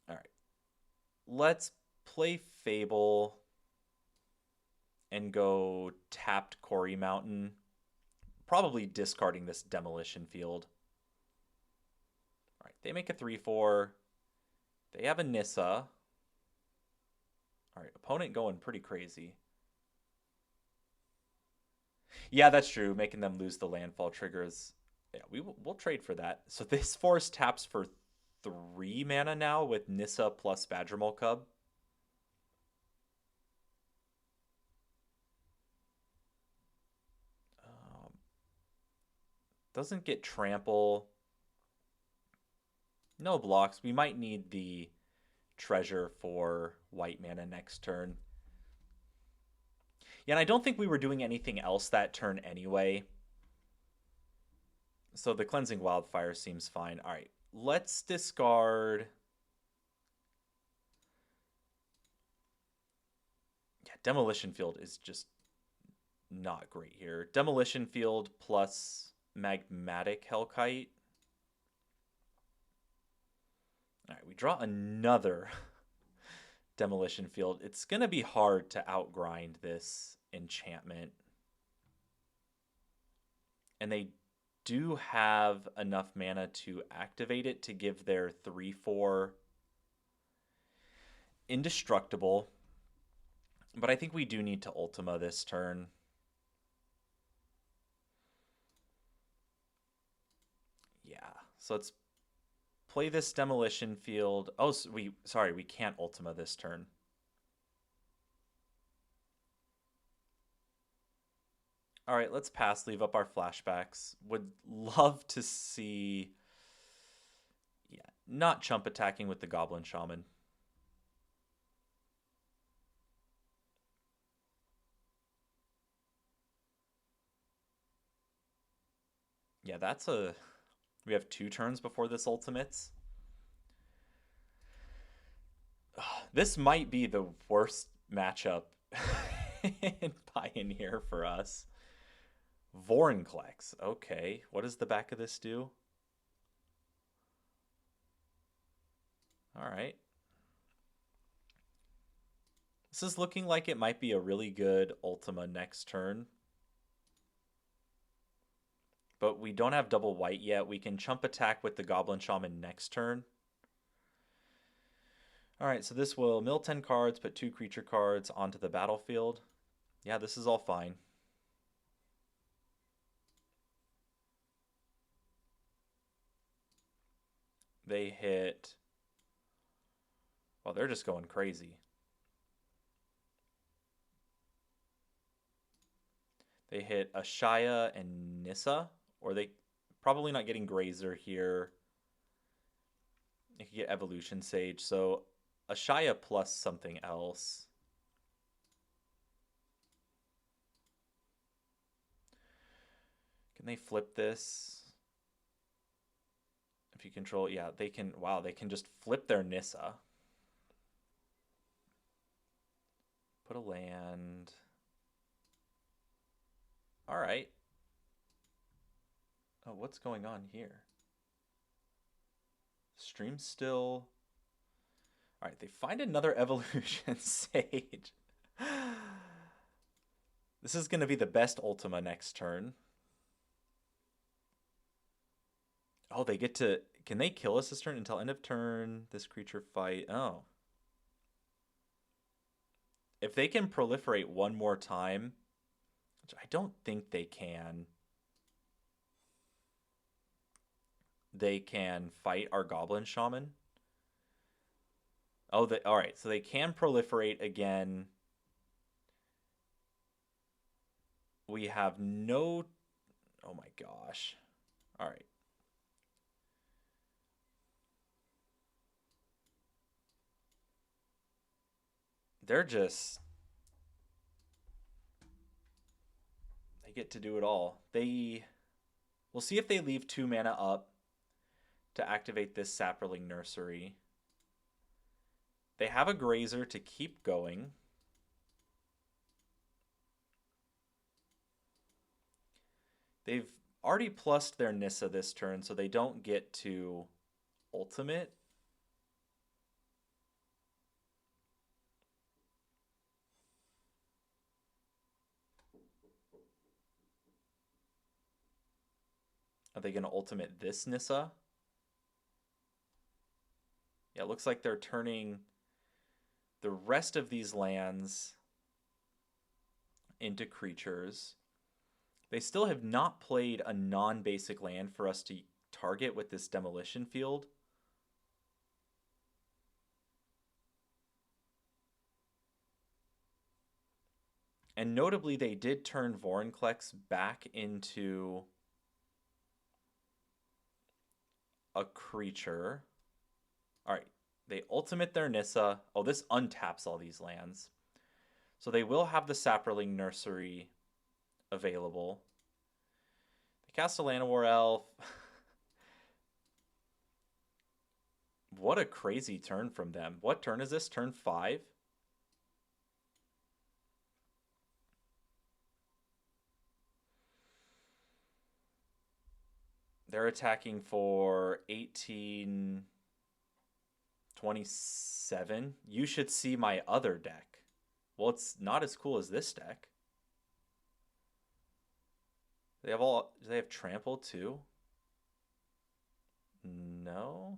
All right. Let's play Fable and go tapped Quarry Mountain. Probably discarding this Demolition Field. All right, they make a 3/4. They have a Nissa. All right, opponent going pretty crazy. Yeah, that's true. Making them lose the landfall triggers. Yeah, we'll trade for that. So this forest taps for 3 mana now with Nissa plus Badgermole Cub. Doesn't get trample. No blocks. We might need the treasure for white mana next turn. Yeah, and I don't think we were doing anything else that turn anyway. So the Cleansing Wildfire seems fine. All right, let's discard... Yeah, Demolition Field is just not great here. Demolition Field plus Magmatic Hellkite. All right, we draw another Demolition Field. It's going to be hard to outgrind this enchantment. And they do have enough mana to activate it to give their 3/4 indestructible. But I think we do need to Ultima this turn. Yeah, so let's play this Demolition Field. Oh, so we can't Ultima this turn. All right, let's pass, leave up our flashbacks. Would love to see... Yeah, not chump attacking with the Goblin Shaman. Yeah, that's a... We have 2 turns before this ultimates. This might be the worst matchup in Pioneer for us. Vorinclex. Okay, what does the back of this do? All right. This is looking like it might be a really good Ultima next turn. But we don't have double white yet. We can chump attack with the Goblin Shaman next turn. All right, so this will mill 10 cards, put 2 creature cards onto the battlefield. Yeah, this is all fine. They hit... Well, they're just going crazy. They hit Ashaya and Nissa, or they probably not getting Grazer here. They could get Evolution Sage, so Ashaya plus something else. Can they flip this? If you control, yeah, they can. Wow, they can just flip their Nissa. Put a land. All right. Oh, what's going on here? Stream still. All right, they find another Evolution Sage. This is going to be the best Ultima next turn. Oh, they get to... Can they kill us this turn until end of turn? This creature fight... Oh. If they can proliferate one more time, which I don't think they can, they can fight our Goblin Shaman. Oh, all right. So they can proliferate again. We have no... Oh my gosh. All right. They're just... They get to do it all. We'll see if they leave 2 mana up to activate this Saproling Nursery. They have a Grazer to keep going. They've already plussed their Nissa this turn, so they don't get to ultimate. Are they going to ultimate this Nissa? Yeah, it looks like they're turning the rest of these lands into creatures. They still have not played a non-basic land for us to target with this demolition field. And notably, they did turn Vorinclex back into a creature. All right, they ultimate their Nissa. Oh, this untaps all these lands. So they will have the Saproling Nursery available. They cast a Llanowar Elf. What a crazy turn from them. What turn is this? Turn 5? They're attacking for 1827. You should see my other deck. Well, it's not as cool as this deck. Do they have trample too? No.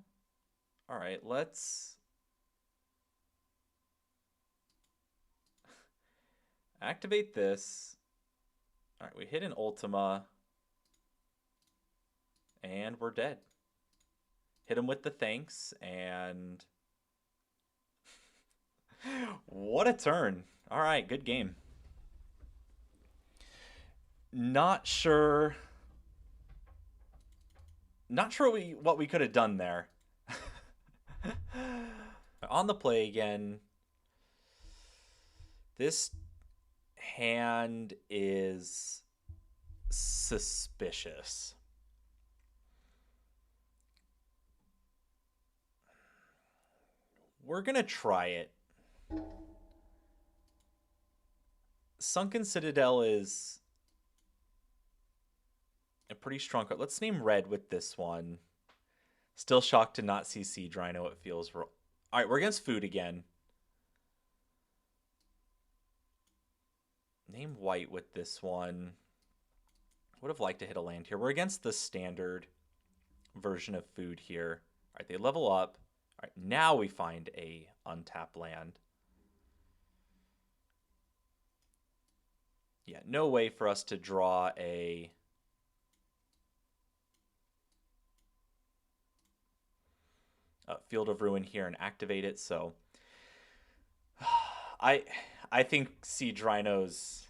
All right, let's activate this. All right, we hit an Ultima. And we're dead. Hit him with the thanks, and... What a turn. All right, good game. Not sure what we could have done there. On the play again. This hand is suspicious. We're going to try it. Sunken Citadel is a pretty strong card. Let's name red with this one. Still shocked to not see Siege Rhino. It feels... All right, we're against food again. Name white with this one. Would have liked to hit a land here. We're against the standard version of food here. All right, they level up. All right, now we find a untapped land. Yeah, no way for us to draw Field of Ruin here and activate it. So I I think Siege Rhino's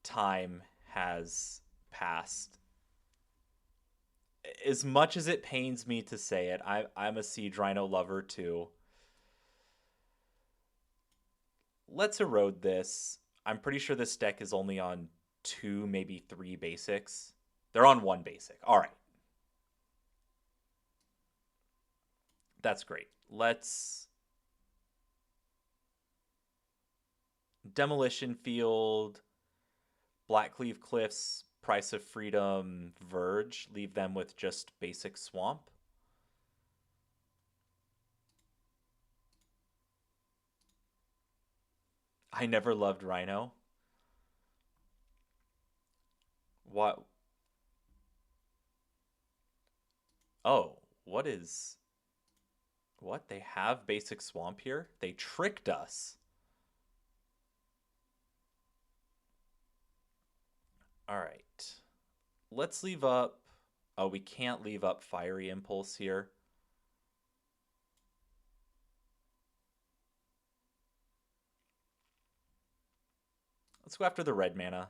time has passed. As much as it pains me to say it, I'm a Siege Rhino lover too. Let's erode this. I'm pretty sure this deck is only on 2, maybe 3 basics. They're on 1 basic. All right. That's great. Let's Demolition Field, Blackcleave Cliffs, Price of Freedom, Verge. Leave them with just basic Swamp. I never loved Rhino. What? Oh, what is... What? They have basic Swamp here? They tricked us. All right. Let's leave up... Oh, we can't leave up Fiery Impulse here. Let's go after the red mana.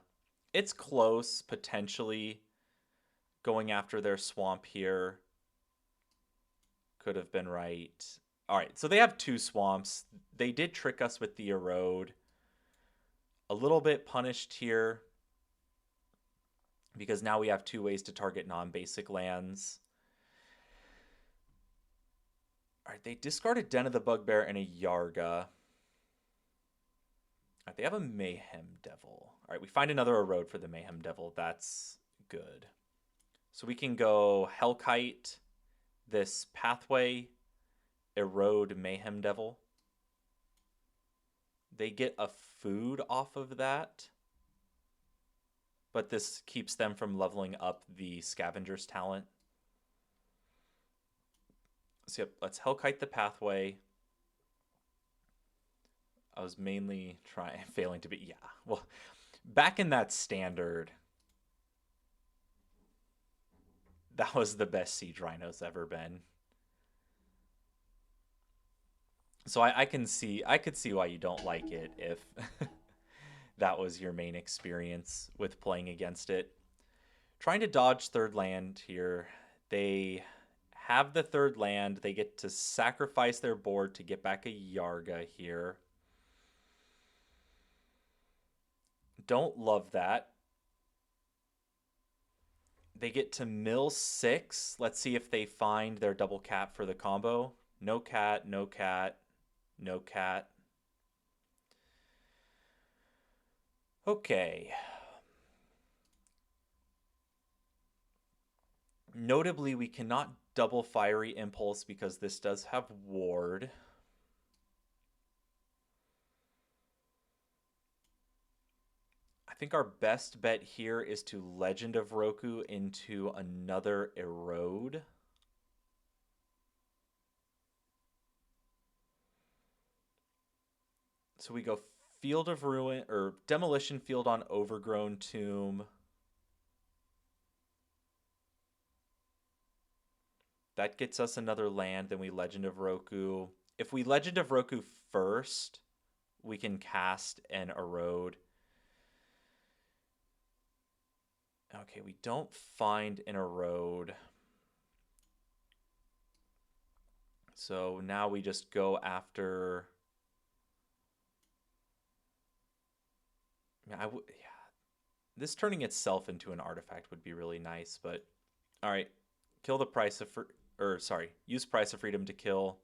It's close, potentially. Going after their Swamp here could have been right. All right, so they have 2 Swamps. They did trick us with the Erode. A little bit punished here because now we have 2 ways to target non-basic lands. All right, they discarded Den of the Bugbear and a Yarga. All right, they have a Mayhem Devil. All right, we find another Erode for the Mayhem Devil. That's good. So we can go Hellkite, this Pathway, Erode Mayhem Devil. They get a food off of that, but this keeps them from leveling up the Scavenger's talent. So yep, let's Hellkite the Pathway. I was mainly failing to be... Yeah, well, back in that standard, that was the best Siege Rhino's ever been. So I could see why you don't like it if that was your main experience with playing against it. Trying to dodge third land here. They have the third land. They get to sacrifice their board to get back a Yarga here. Don't love that. They get to mill 6. Let's see if they find their double cat for the combo. No cat, no cat, no cat. Okay. Notably, we cannot double Fiery Impulse because this does have Ward. I think our best bet here is to Legend of Roku into another Erode. So we go Field of Ruin, or Demolition Field on Overgrown Tomb. That gets us another land, then we Legend of Roku. If we Legend of Roku first, we can cast an Erode. Okay, we don't find an Erode. So now we just go after... Yeah, this turning itself into an artifact would be really nice, but all right, kill the Price of use Price of Freedom to kill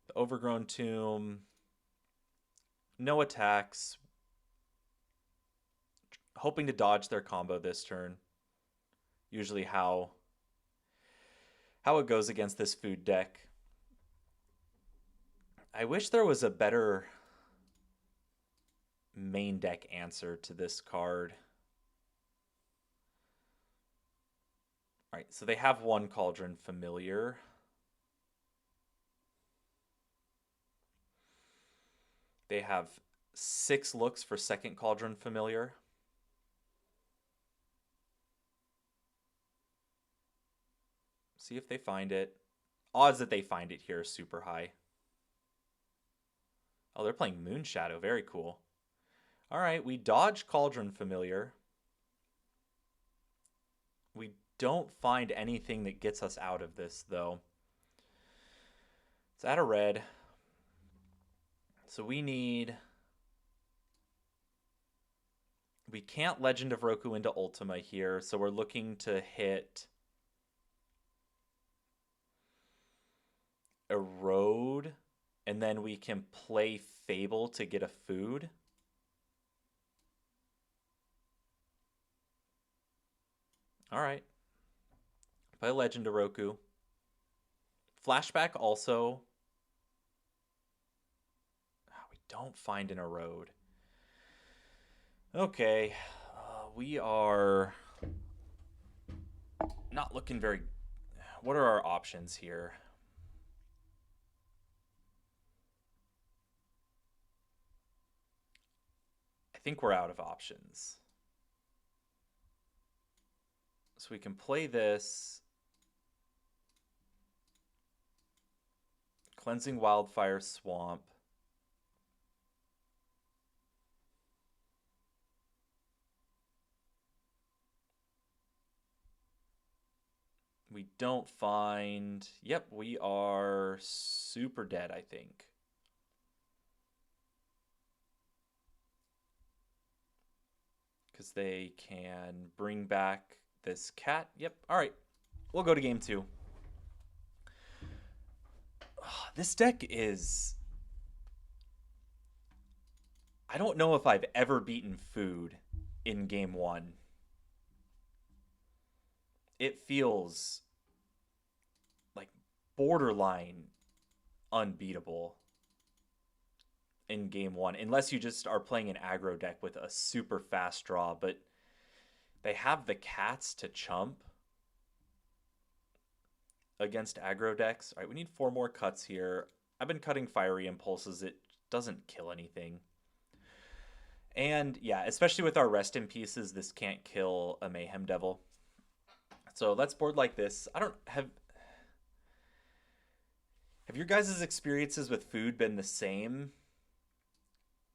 the Overgrown Tomb. No attacks. Hoping to dodge their combo this turn. Usually how it goes against this food deck. I wish there was a better main deck answer to this card. All right, so they have 1 Cauldron Familiar. They have 6 looks for 2nd Cauldron Familiar. See if they find it. odds that they find it here are super high. Oh, they're playing Moon Shadow. Very cool. All right, we dodge Cauldron Familiar. We don't find anything that gets us out of this, though. It's out of red. So we need... We can't Legend of Roku into Ultima here, so we're looking to hit Erode, and then we can play Fable to get a food. All right. Play Legend of Roku. Flashback also. We don't find an Erode. Okay. We are not looking very... What are our options here? I think we're out of options. So we can play this. Cleansing Wildfire Swamp. We don't find... Yep, we are super dead, I think. Because they can bring back this cat. Yep, all right. We'll go to game 2. This deck is... I don't know if I've ever beaten food in game 1. It feels like borderline unbeatable in game 1, unless you just are playing an aggro deck with a super fast draw, but they have the cats to chump against aggro decks. All right, we need 4 more cuts here. I've been cutting Fiery Impulses. It doesn't kill anything. And yeah, especially with our Rest in Pieces, this can't kill a Mayhem Devil. So let's board like this. I don't have... Have your guys' experiences with food been the same?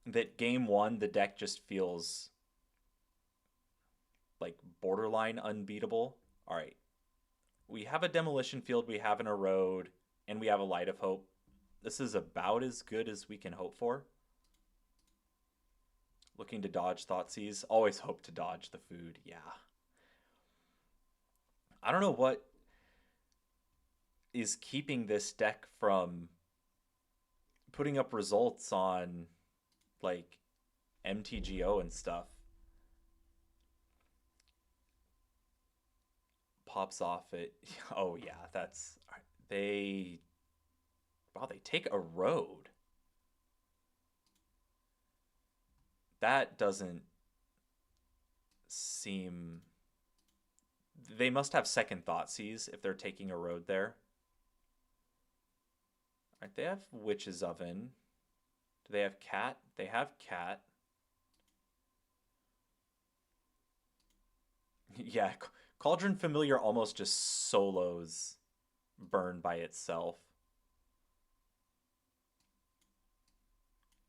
That game 1, the deck just feels like borderline unbeatable? All right. We have a Demolition Field, we have an Erode, and we have a Light of Hope. This is about as good as we can hope for. Looking to dodge Thoughtseize. Always hope to dodge the food. Yeah. I don't know what is keeping this deck from putting up results on like MTGO and stuff. Pops off it. Oh yeah, that's... They... Wow, they take a road. That doesn't seem... They must have second Thoughtseize if they're taking a road there. All right, they have Witch's Oven. Do they have Cat? They have Cat. Yeah, Cauldron Familiar almost just solos Burn by itself.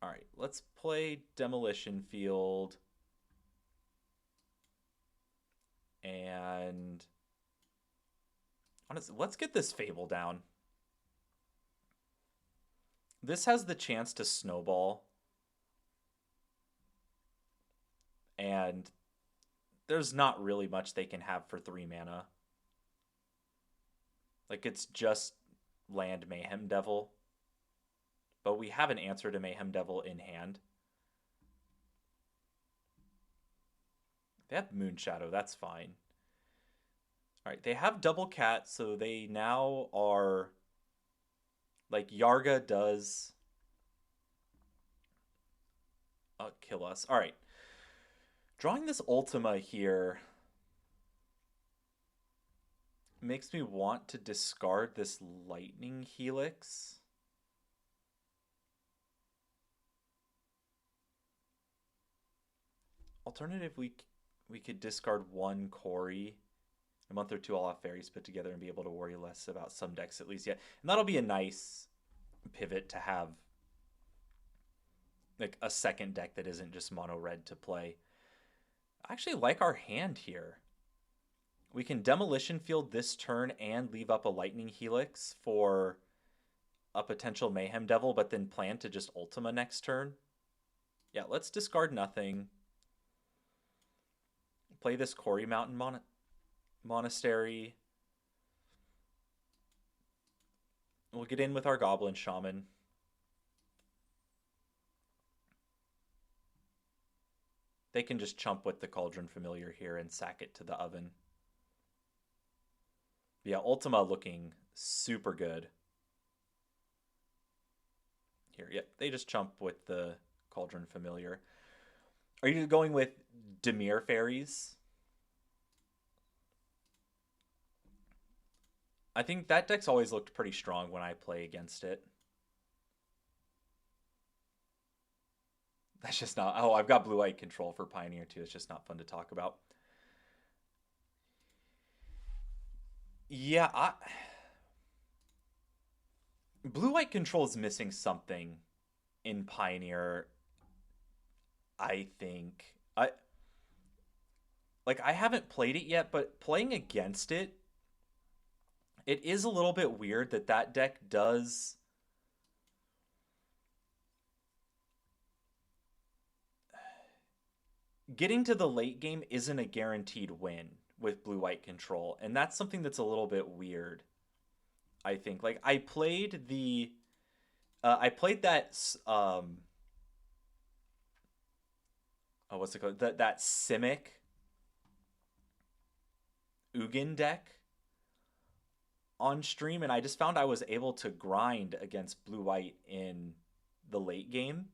All right, let's play Demolition Field. And honestly, let's get this Fable down. This has the chance to snowball. And there's not really much they can have for 3 mana. Like, it's just land Mayhem Devil. But we have an answer to Mayhem Devil in hand. They have Moon Shadow, that's fine. All right, they have double cat, so they now are... Like, Yarga does kill us. All right. Drawing this Ultima here makes me want to discard this Lightning Helix. Alternative, we could discard 1 Corey a month or two, I'll have fairies put together and be able to worry less about some decks at least. Yeah, and that'll be a nice pivot to have like a second deck that isn't just mono red to play. I actually like our hand here. We can Demolition Field this turn and leave up a Lightning Helix for a potential Mayhem Devil, but then plan to just Ultima next turn. Yeah, let's discard nothing. Play this Quarry Mountain Monastery. We'll get in with our Goblin Shaman. They can just chump with the Cauldron Familiar here and sack it to the oven. Yeah, Ultima looking super good. Here, yeah, they just chump with the Cauldron Familiar. Are you going with Dimir Fairies? I think that deck's always looked pretty strong when I play against it. That's just not... Oh, I've got blue-white control for Pioneer too. It's just not fun to talk about. Yeah, blue-white control is missing something in Pioneer, I think. I haven't played it yet, but playing against it, it is a little bit weird that that deck does... Getting to the late game isn't a guaranteed win with blue-white control, and that's something that's a little bit weird, I think. Like, I played the... I played that... oh, what's it called? That Simic Ugin deck on stream, and I just found I was able to grind against blue-white in the late game.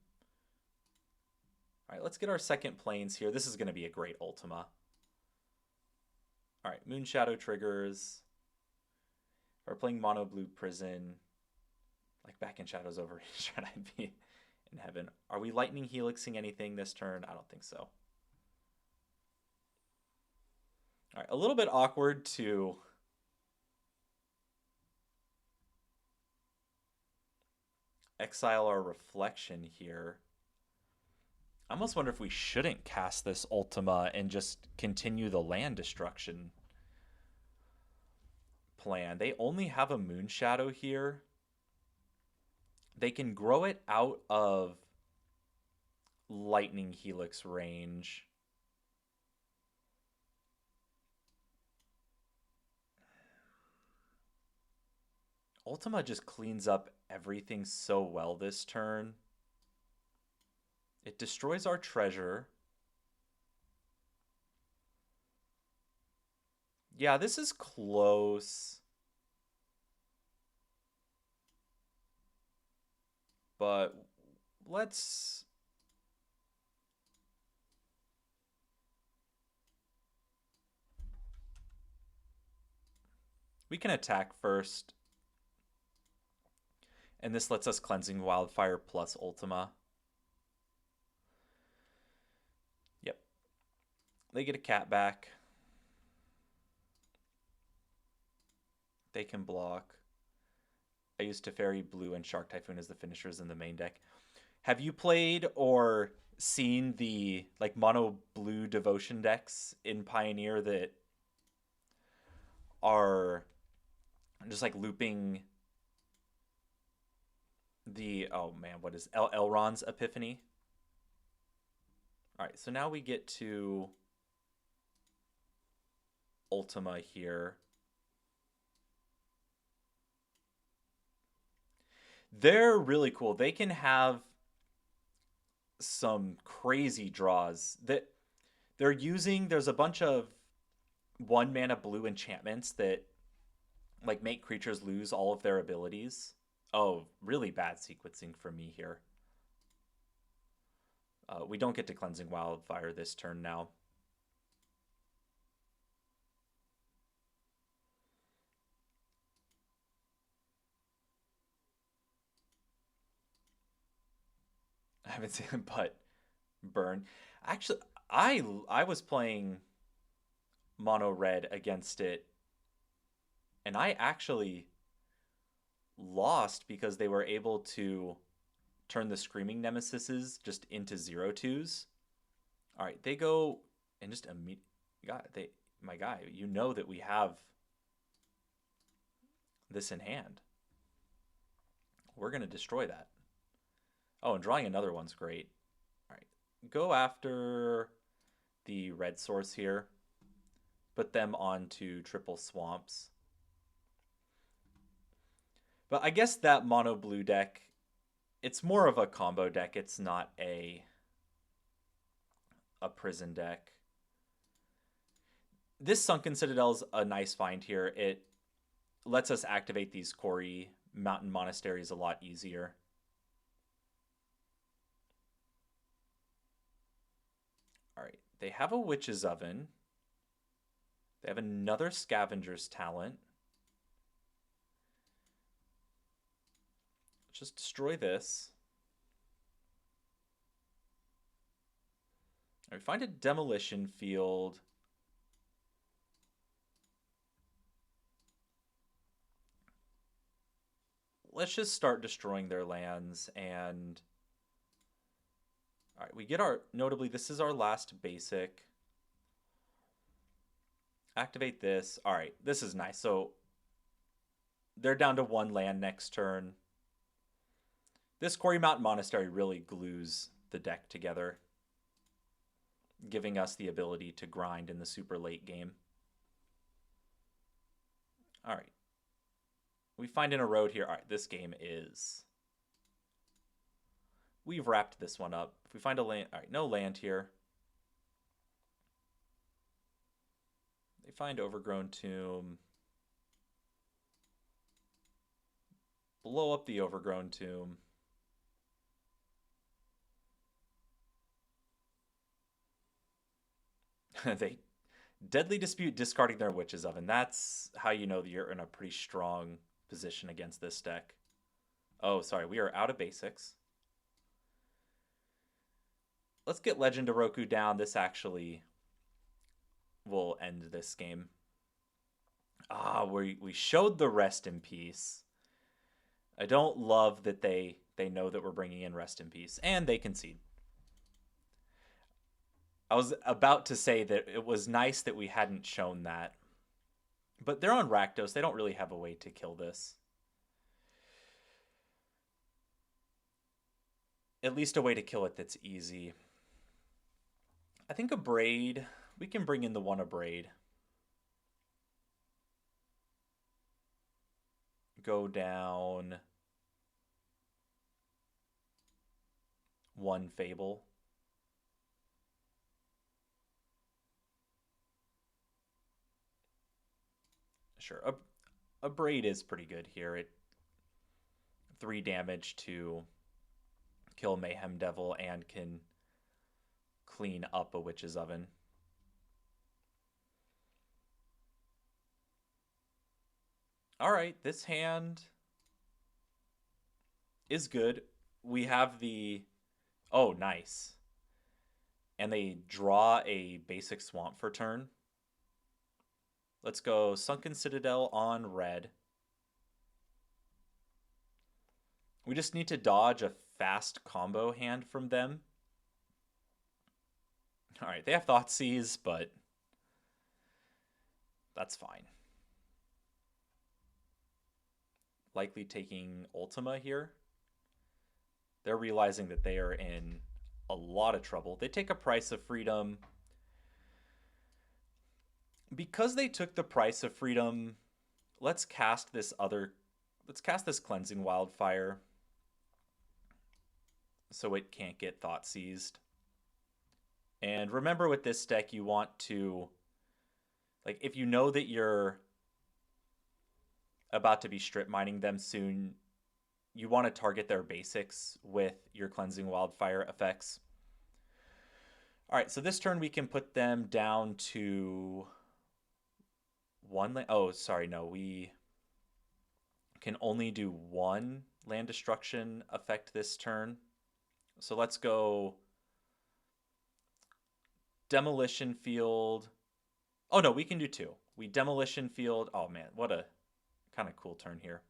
All right, let's get our second planes here. This is going to be a great Ultima. All right, Moon Shadow triggers. We're playing Mono Blue Prison. Like back in Shadow's over, trying to be in heaven. Are we Lightning Helixing anything this turn? I don't think so. All right, a little bit awkward to exile our Reflection here. I almost wonder if we shouldn't cast this Ultima and just continue the land destruction plan. They only have a Moon Shadow here. They can grow it out of Lightning Helix range. Ultima just cleans up everything so well this turn. It destroys our treasure. Yeah, this is close. But let's... We can attack first. And this lets us Cleansing Wildfire plus Ultima. Yep. They get a cat back. They can block. I used Teferi Blue and Shark Typhoon as the finishers in the main deck. Have you played or seen the like mono blue devotion decks in Pioneer that are just like looping the... Oh man, what is Elrond's Epiphany? All right, so now we get to Ultima here. They're really cool. They can have some crazy draws that they're using. There's a bunch of 1 mana blue enchantments that like make creatures lose all of their abilities. Oh, really bad sequencing for me here. We don't get to Cleansing Wildfire this turn now. I haven't seen him, but burn. Actually, I was playing mono red against it And I actually lost because they were able to turn the Screaming Nemesises just into 0/2s. All right, they go and just immediately. God, my guy, you know that we have this in hand. We're going to destroy that. Oh, and drawing another one's great. All right, go after the red source here. Put them onto triple swamps. But I guess that mono blue deck, it's more of a combo deck. It's not a prison deck. This Sunken Citadel's a nice find here. It lets us activate these Quarry Mountain Monasteries a lot easier. All right, they have a Witch's Oven. They have another Scavenger's Talent. Just destroy this. All right, find a Demolition Field. Let's just start destroying their lands. And all right, we get our, notably, this is our last basic. Activate this. All right, this is nice. So they're down to 1 land next turn. This Quarry Mountain Monastery really glues the deck together, giving us the ability to grind in the super late game. All right. We find in a road here. All right, this game is... We've wrapped this one up. If we find a land... All right, no land here. They find Overgrown Tomb. Blow up the Overgrown Tomb. They Deadly Dispute, discarding their Witch's Oven. That's how you know that you're in a pretty strong position against this deck. Oh, sorry, we are out of basics. Let's get Legend Oroku down. This actually will end this game. Ah, we showed the Rest in Peace. I don't love that they know that we're bringing in Rest in Peace, and they concede. I was about to say that it was nice that we hadn't shown that. But they're on Rakdos. They don't really have a way to kill this. At least a way to kill it that's easy. I think a Braid. We can bring in the one Abrade. Go down 1 Fable. Sure, a Braid is pretty good here. It 3 damage to kill Mayhem Devil and can clean up a Witch's Oven. All right, this hand is good. We have the... Oh, nice. And they draw a basic swamp for turn. Let's go Sunken Citadel on red. We just need to dodge a fast combo hand from them. All right, they have Thoughtseize, but that's fine. Likely taking Ultima here. They're realizing that they are in a lot of trouble. They take a Price of Freedom. Because they took the Price of Freedom, let's cast this Cleansing Wildfire so it can't get Thoughtseized. And remember, with this deck, you want to, like, if you know that you're about to be strip mining them soon, you want to target their basics with your Cleansing Wildfire effects. All right, so this turn we can put them down to 1 land. Oh, sorry, no, we can only do 1 land destruction effect this turn. So let's go Demolition Field. Oh no, we can do 2. We Demolition Field. Oh man, what a Kind of cool turn here.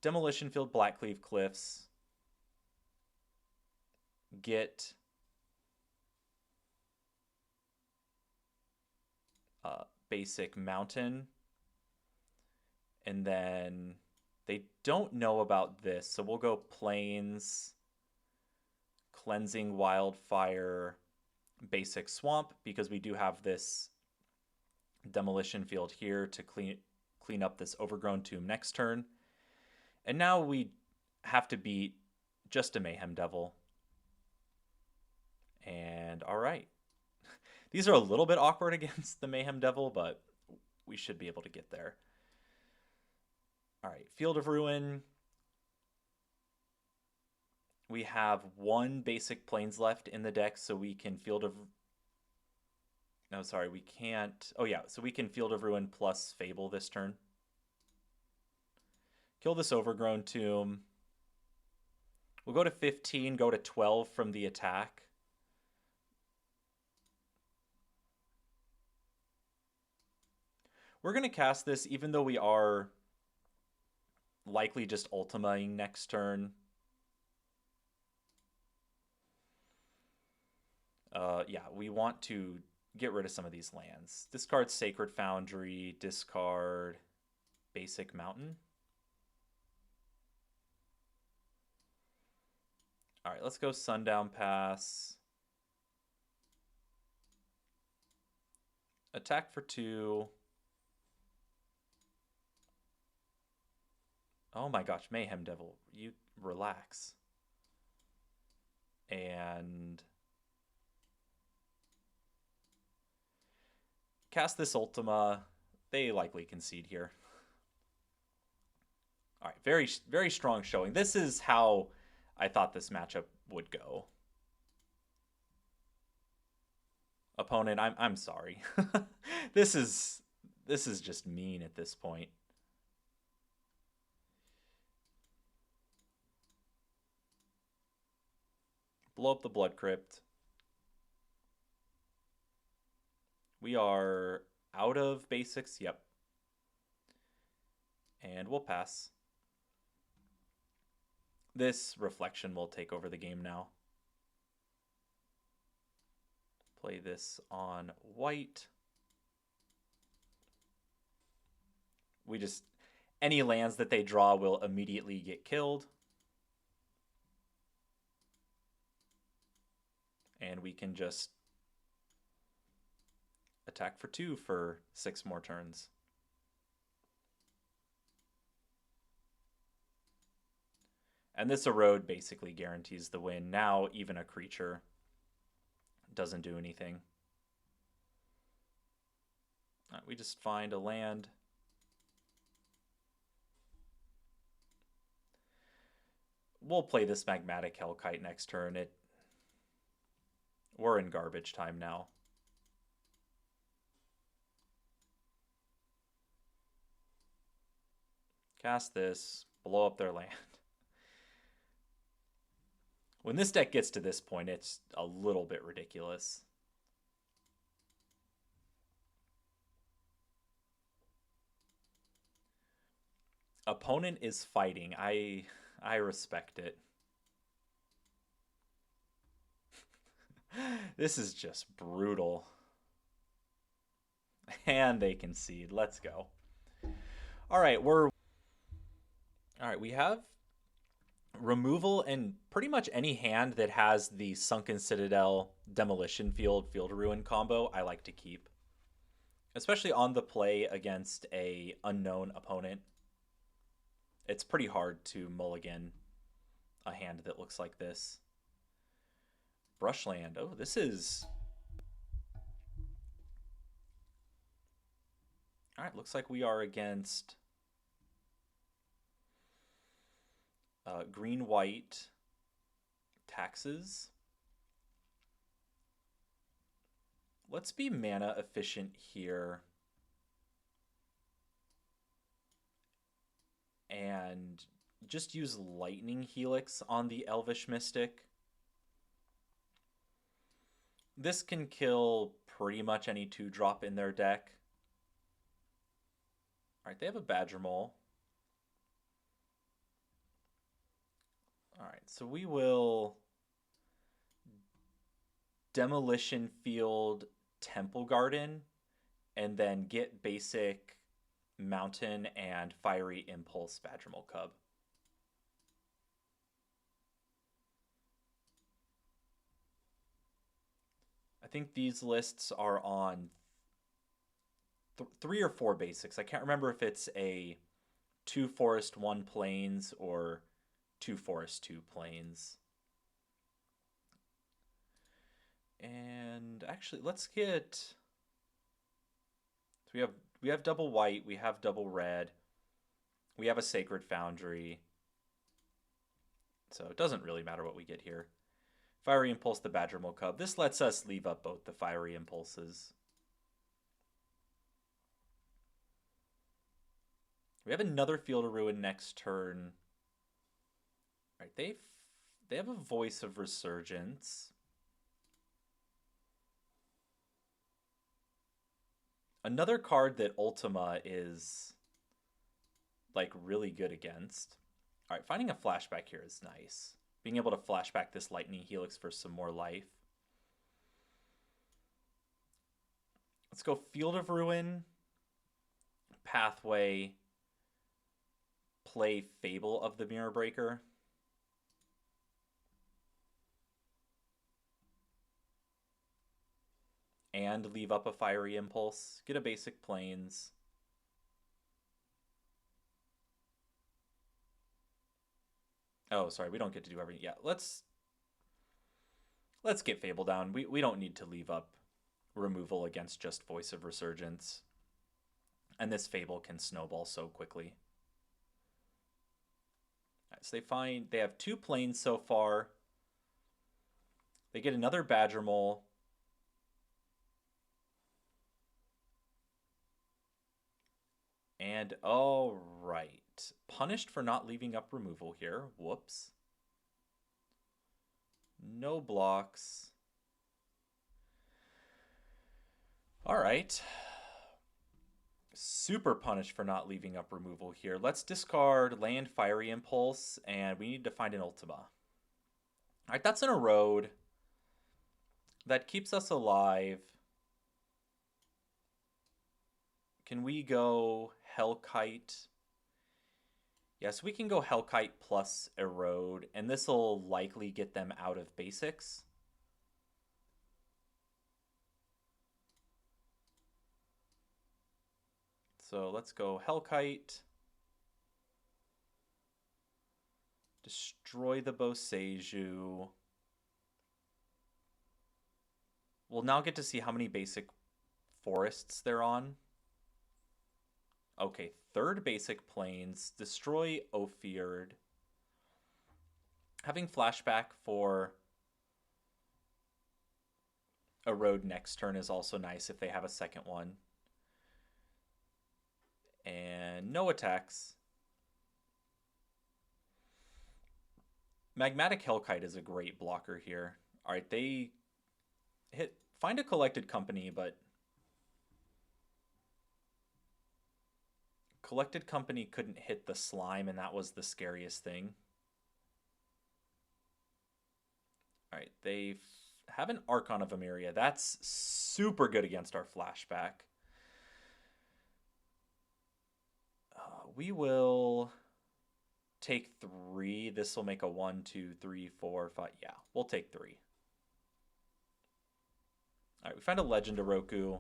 Demolition Field, Blackcleave Cliffs. Get basic mountain. And then they don't know about this, so we'll go plains, cleansing wildfire, basic swamp, because we do have this demolition field here to clean up this overgrown tomb next turn. And now we have to beat just a Mayhem Devil. And all right. These are a little bit awkward against the Mayhem Devil, but we should be able to get there. All right, Field of Ruin. We have one basic plains left in the deck, so we can Field of... No, sorry, we can't... Oh, yeah, so we can Field of Ruin plus Fable this turn. Kill this Overgrown Tomb. We'll go to 15, go to 12 from the attack. We're going to cast this even though we are likely just ultimating next turn. Yeah, we want to get rid of some of these lands. Discard Sacred Foundry, discard Basic Mountain. All right, let's go Sundown Pass. Attack for 2. Oh my gosh, Mayhem Devil, you relax. And cast this Ultima. They likely concede here. All right, very, very strong showing. This is how I thought this matchup would go. Opponent, I'm sorry. This is just mean at this point. Blow up the Blood Crypt. We are out of basics. Yep. And we'll pass. This Reflection will take over the game now. Play this on white. We just... Any lands that they draw will immediately get killed. And we can just attack for 2 for 6 more turns. And this Erode basically guarantees the win. Now even a creature doesn't do anything. All right, we just find a land. We'll play this Magmatic Hellkite next turn. We're in garbage time now. Cast this, blow up their land. When this deck gets to this point, it's a little bit ridiculous. Opponent is fighting. I respect it. This is just brutal. And they concede. Let's go. All right, we have removal and pretty much any hand that has the Sunken Citadel, Demolition Field, Field of Ruin combo, I like to keep. Especially on the play against a unknown opponent. It's pretty hard to mulligan a hand that looks like this. Brushland. Oh, this is... All right, looks like we are against green-white taxes. Let's be mana efficient here. And just use Lightning Helix on the Elvish Mystic. This can kill pretty much any 2-drop in their deck. All right, they have a Badger Mole. All right, so we will Demolition Field Temple Garden and then get basic Mountain and Fiery Impulse Badger Mole Cub. I think these lists are on 3 or 4 basics. I can't remember if it's a 2 forest, 1 plains or 2 forest, 2 plains. And actually, let's get. So we have double white, we have double red, we have a Sacred Foundry. So it doesn't really matter what we get here. Fiery Impulse, the Badger Mole Cub. This lets us leave up both the Fiery Impulses. We have another Field of Ruin next turn. All right, they have a Voice of Resurgence. Another card that Ultima is like really good against. All right, finding a flashback here is nice. Being able to flashback this Lightning Helix for some more life. Let's go Field of Ruin, Pathway, play Fable of the Mirror Breaker. And leave up a Fiery Impulse. Get a basic Plains. Oh, sorry, we don't get to do everything. Yeah, let's get Fable down. We don't need to leave up removal against just Voice of Resurgence. And this Fable can snowball so quickly. Right, so they have 2 plains so far. They get another Badger Mole. And all right. Punished for not leaving up removal here. Whoops. No blocks. All right. Super punished for not leaving up removal here. Let's discard land Fiery Impulse, and we need to find an Ultima. All right, that's an Erode. That keeps us alive. Can we go Hellkite? Yes, we can go Hellkite plus Erode, and this will likely get them out of basics. So let's go Hellkite. Destroy the Boseiju. We'll now get to see how many basic forests they're on. Okay, 3rd basic plains. Destroy Ophiard. Having flashback for Erode next turn is also nice if they have a second one. And no attacks. Magmatic Hellkite is a great blocker here. All right, they find a Collected Company, but Collected Company couldn't hit the slime, and that was the scariest thing. All right, they have an Archon of Emeria. That's super good against our flashback. We will take 3. This will make a 1, 2, 3, 4, 5. Yeah, we'll take 3. All right, we find a Legend of Roku.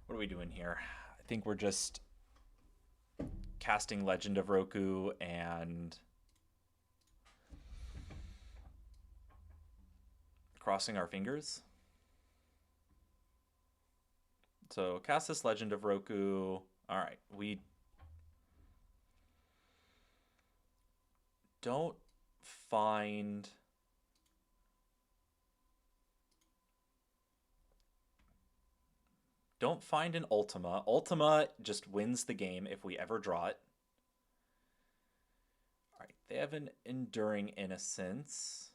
What are we doing here? I think we're just casting Legend of Roku and crossing our fingers. So cast this Legend of Roku. All right, we don't find an Ultima. Ultima just wins the game if we ever draw it. All right, they have an Enduring Innocence.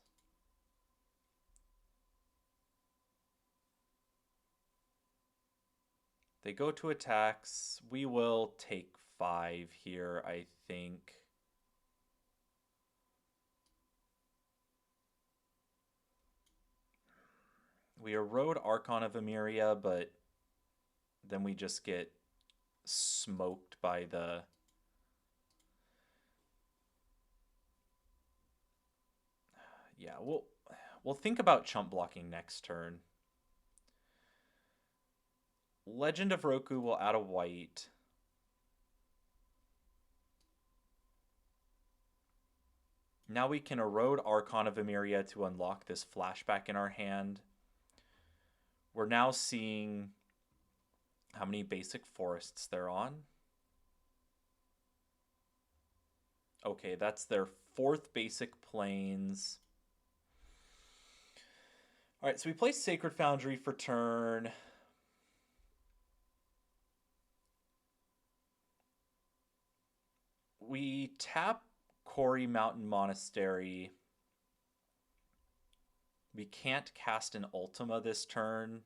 They go to attacks. We will take 5 here, I think. We erode Archon of Emeria, but then we just get smoked by the... Yeah, we'll think about chump blocking next turn. Legend of Roku will add a white. Now we can erode Archon of Emeria to unlock this flashback in our hand. We're now seeing how many basic forests they're on. Okay, that's their 4th basic plains. All right, so we play Sacred Foundry for turn. We tap Quarry Mountain Monastery. We can't cast an Ultima this turn,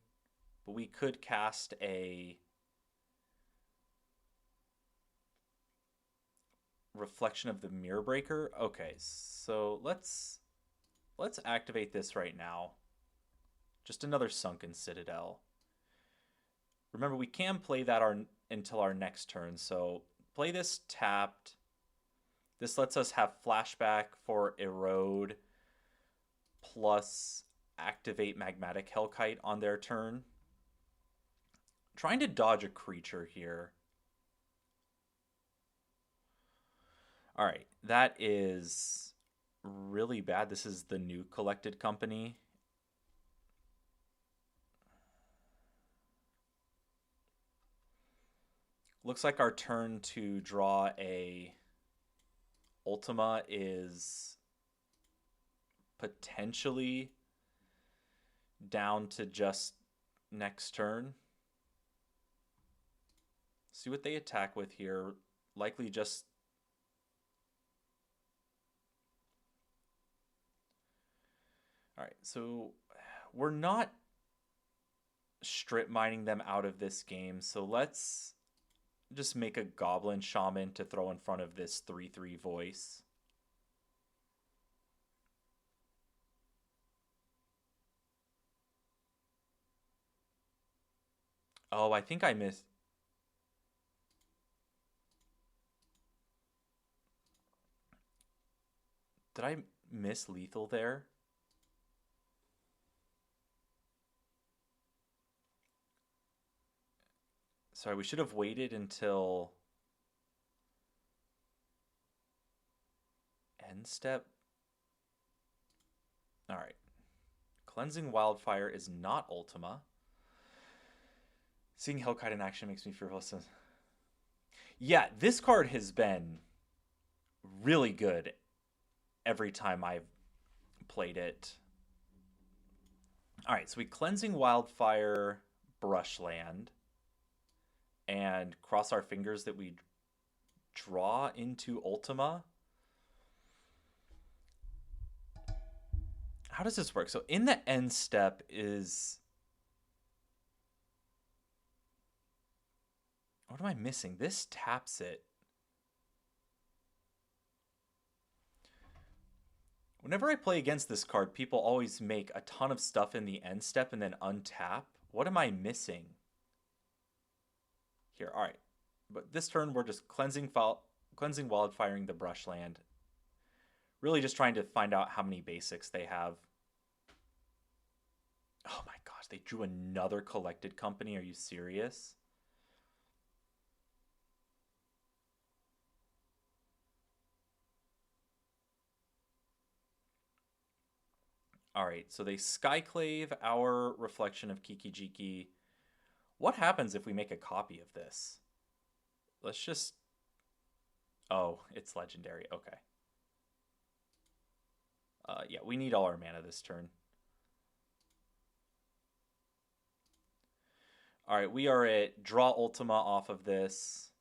but we could cast a Reflection of the Mirror Breaker. Okay, so let's activate this right now. Just another Sunken Citadel. Remember, we can play that until our next turn, so play this tapped. This lets us have flashback for Erode plus activate Magmatic Hellkite on their turn. Trying to dodge a creature here. All right, that is really bad. This is the new collected company. Looks like our turn to draw a Ultima is potentially down to just next turn. See what they attack with here. Likely just... All right, so we're not strip mining them out of this game, so let's just make a Goblin Shaman to throw in front of this 3/3 voice. Oh, I think I missed. Did I miss lethal there? Sorry, we should have waited until end step. All right. Cleansing Wildfire is not Ultima. Seeing Hellkite in action makes me fearful. Yeah, this card has been really good every time I've played it. All right, so we Cleansing Wildfire, Brushland, and cross our fingers that we draw into Ultima. How does this work? So in the end step is... What am I missing? This taps it. Whenever I play against this card, people always make a ton of stuff in the end step and then untap. What am I missing? Here, all right. But this turn, we're just cleansing Wildfiring the Brushland. Really just trying to find out how many basics they have. Oh my gosh, they drew another collected company. Are you serious? All right, so they Skyclave our Reflection of Kiki-Jiki. What happens if we make a copy of this? Let's just... Oh, it's legendary. Okay. Yeah, we need all our mana this turn. All right, we are at draw Ultima off of this.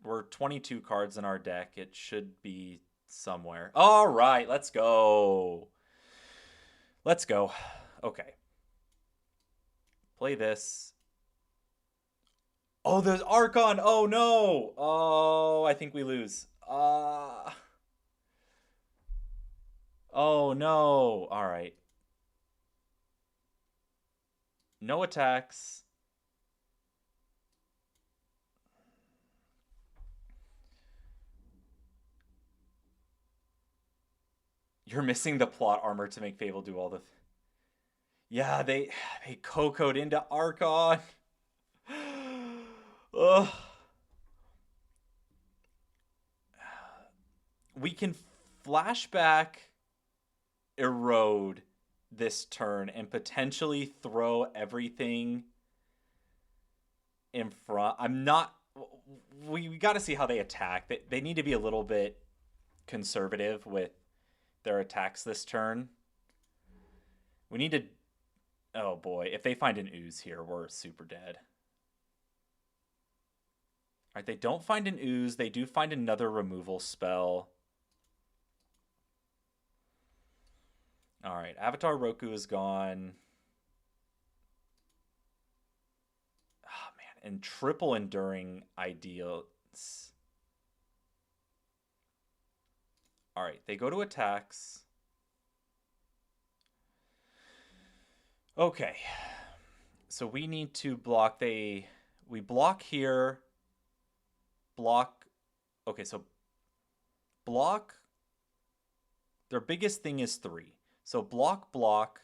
We're 22 cards in our deck. It should be somewhere. All right, let's go. Let's go. Okay. Play this. Oh, there's Archon. Oh no. Oh, I think we lose. Oh no. All right. No attacks. You're missing the plot armor to make Fable do all the. Yeah, they cocoed into Archon. Ugh. We can flashback erode this turn and potentially throw everything in front. I'm not. We got to see how they attack. They need to be a little bit conservative with their attacks this turn. We need to. Oh boy, if they find an ooze here, we're super dead. All right, they don't find an ooze. They do find another removal spell. All right, Avatar Roku is gone. Oh man, and triple enduring ideals. All right, they go to attacks. Okay. So we need to block we block here. Block. Okay, so block. Their biggest thing is 3. So block,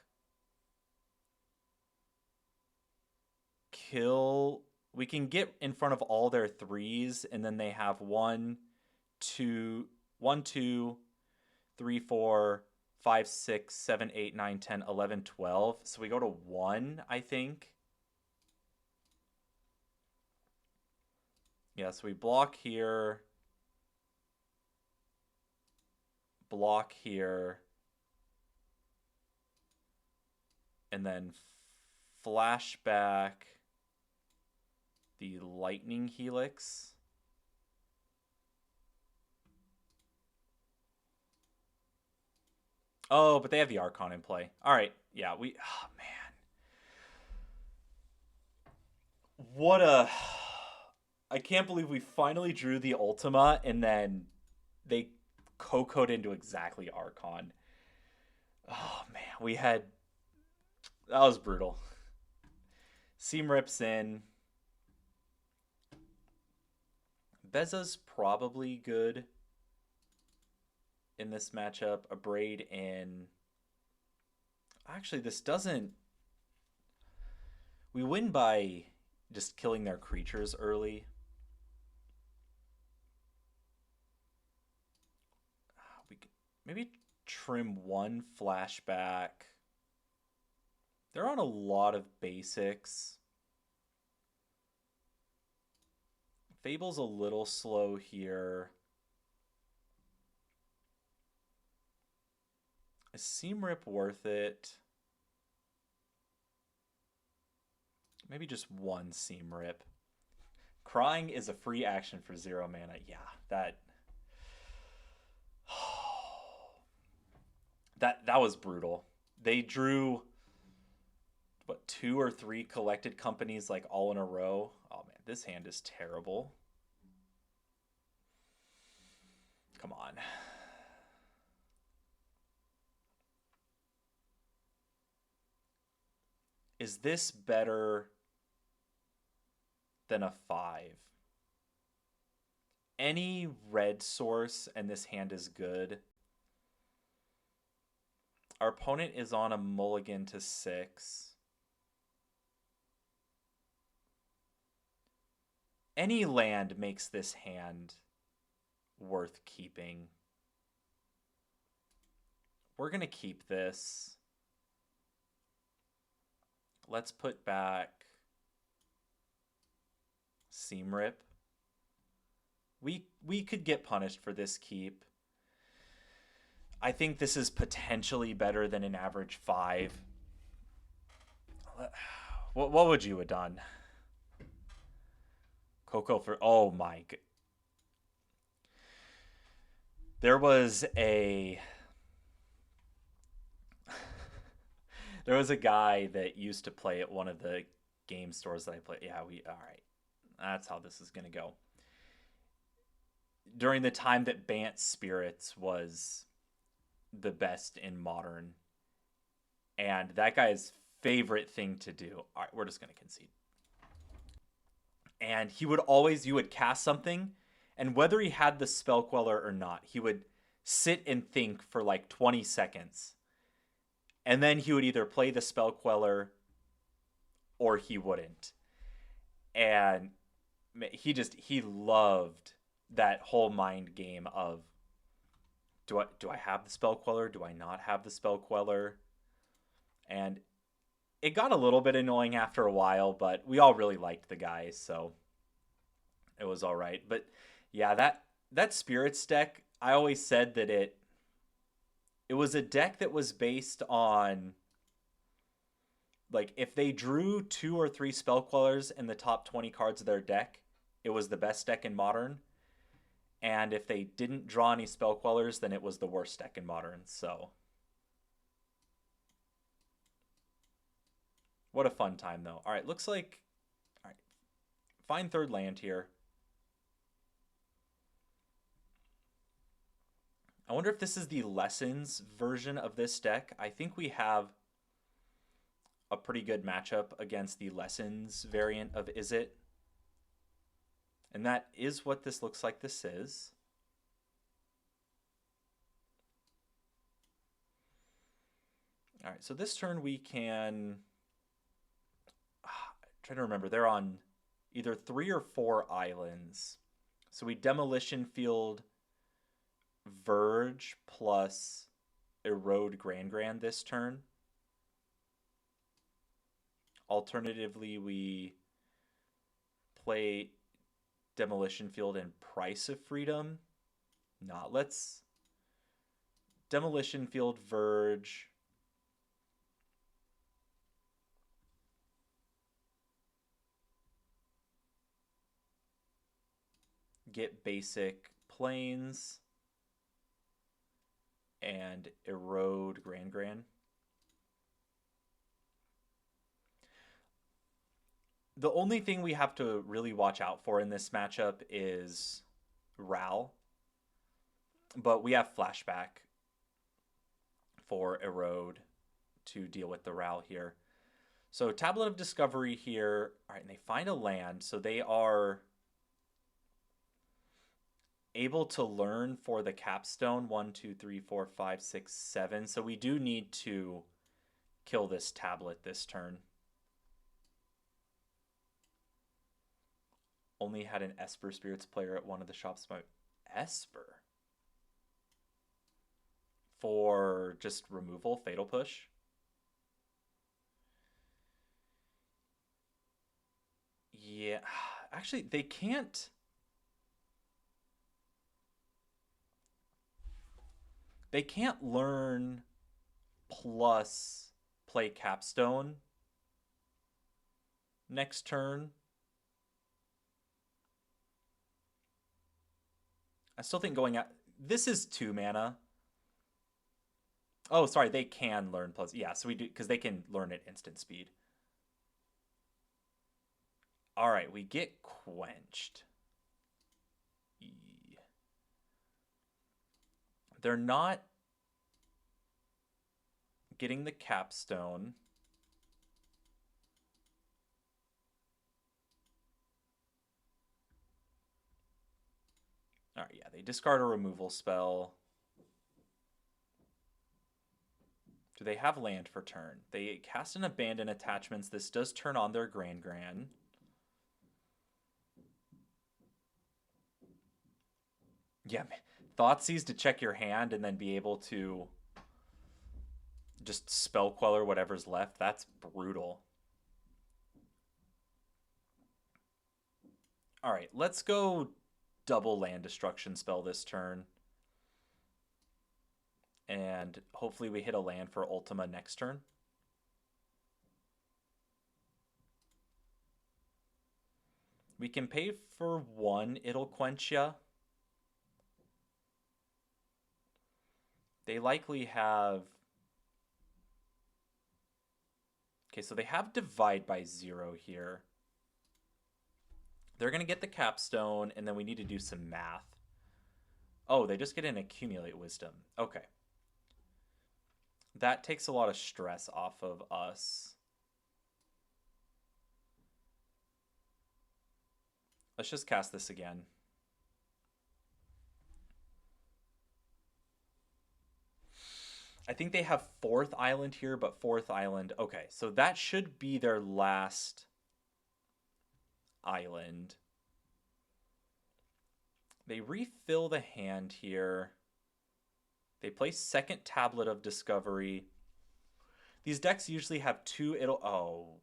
kill. We can get in front of all their 3s, and then they have 1, 2, 1, 2, 3, 4, 5, 6, 7, 8, 9, 10, 11, 12. So we go to 1, I think. Yeah, so we block here. Block here. And then flashback the lightning helix. Oh, but they have the Archon in play. All right. Yeah, oh man. What a I can't believe we finally drew the Ultima and then they cocoed into exactly Archon. Oh man, that was brutal. Seam rips in. Beza's probably good in this matchup. A braid in. Actually, this doesn't. We win by just killing their creatures early. We could maybe trim 1 flashback. They're on a lot of basics. Fable's a little slow here. Is Seam Rip worth it? Maybe just 1 Seam Rip. Crying is a free action for 0 mana. Yeah, that was brutal. They drew what 2 or 3 collected companies like all in a row. Oh man, this hand is terrible. Come on. Is this better than a 5? Any red source and this hand is good. Our opponent is on a mulligan to 6. Any land makes this hand worth keeping. We're going to keep this. Let's put back Seam Rip. We could get punished for this keep. I think this is potentially better than an average 5. What would you have done? Coco for oh my god. There was a there was a guy that used to play at one of the game stores that I play. Yeah, all right. That's how this is going to go. During the time that Bant Spirits was the best in Modern, and that guy's favorite thing to do. All right, we're just going to concede. And he would always, you would cast something, and whether he had the spell queller or not, he would sit and think for like 20 seconds. And then he would either play the spell queller or he wouldn't. And he loved that whole mind game of do I have the spell queller? Do I not have the spell queller? And it got a little bit annoying after a while, but we all really liked the guy, so it was all right. But yeah, that spirits deck, I always said that it was a deck that was based on like if they drew 2 or 3 spell quellers in the top 20 cards of their deck, it was the best deck in Modern. And if they didn't draw any spell quellers, then it was the worst deck in Modern. So what a fun time, though. All right, looks like... All right, find third land here. I wonder if this is the Lessons version of this deck. I think we have a pretty good matchup against the Lessons variant of Is It. And that is what this looks like this is. All right, so this turn we can... trying to remember, they're on either 3 or 4 islands. So we Demolition Field Verge plus Erode Grand this turn. Alternatively, we play Demolition Field and Price of Freedom. Not, let's Demolition Field Verge. Get basic planes and Erode Grand. The only thing we have to really watch out for in this matchup is Ral. But we have Flashback for Erode to deal with the Ral here. So Tablet of Discovery here. All right, and they find a land. So they are able to learn for the capstone 1, 2, 3, 4, 5, 6, 7. So we do need to kill this tablet this turn. Only had an Esper Spirits player at one of the shops. Esper? For just removal, Fatal Push? Yeah, actually, they can't... They can't learn plus play capstone next turn. I still think going out... This is 2 mana. Oh, sorry, they can learn plus... Yeah, so we do... Because they can learn at instant speed. All right, we get Quenched. They're not getting the capstone. All right, yeah, they discard a removal spell. Do they have land for turn? They cast and abandon attachments. This does turn on their Grand. Yeah, Thoughtseize to check your hand and then be able to just spell queller whatever's left. That's brutal. All right, let's go double land destruction spell this turn. And hopefully we hit a land for Ultima next turn. We can pay for 1, it'll quench ya. They likely have... Okay, so they have Divide by 0 here. They're going to get the capstone, and then we need to do some math. Oh, they just get an accumulate wisdom. Okay. That takes a lot of stress off of us. Let's just cast this again. I think they have 4th island here, but 4th island. Okay, so that should be their last island. They refill the hand here. They play 2nd Tablet of Discovery. These decks usually have 2. Oh.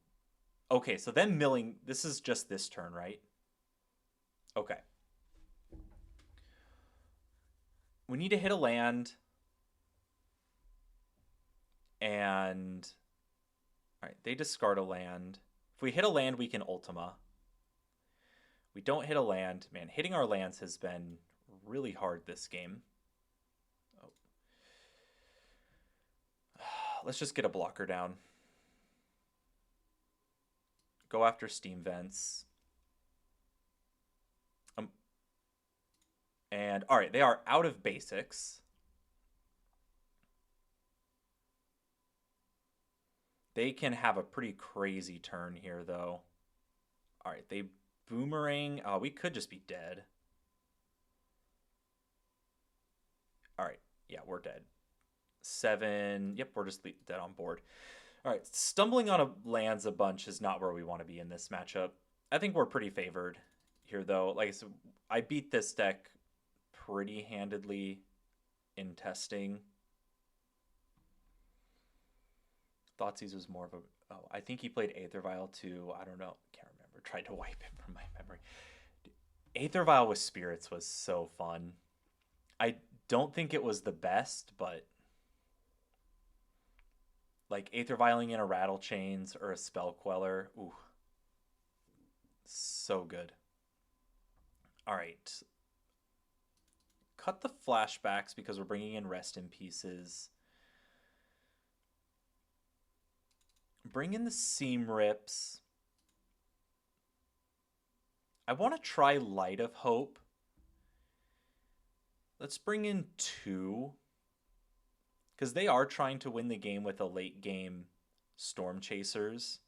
Okay, so then milling. This is just this turn, right? Okay. We need to hit a land. And all right, they discard a land. If we hit a land, we can Ultima. We don't hit a land. Man, hitting our lands has been really hard this game. Oh. Let's just get a blocker down. Go after Steam Vents. And all right, they are out of basics. They can have a pretty crazy turn here, though. All right, they boomerang. Oh, we could just be dead. All right, yeah, we're dead. 7. Yep, we're just dead on board. All right, stumbling on a lands a bunch is not where we want to be in this matchup. I think we're pretty favored here, though. Like I said, I beat this deck pretty handedly in testing. Thoughtseize was more of a... Oh, I think he played Aether Vial too. I don't know. Can't remember. Tried to wipe him from my memory. Aether Vial with Spirits was so fun. I don't think it was the best, but... Like Aether Vialing in a Rattle Chains or a Spell Queller. Ooh. So good. All right. Cut the flashbacks because we're bringing in Rest in Pieces. Bring in the Seam Rips. I want to try Light of Hope. Let's bring in 2. Because they are trying to win the game with a late game Storm Chasers.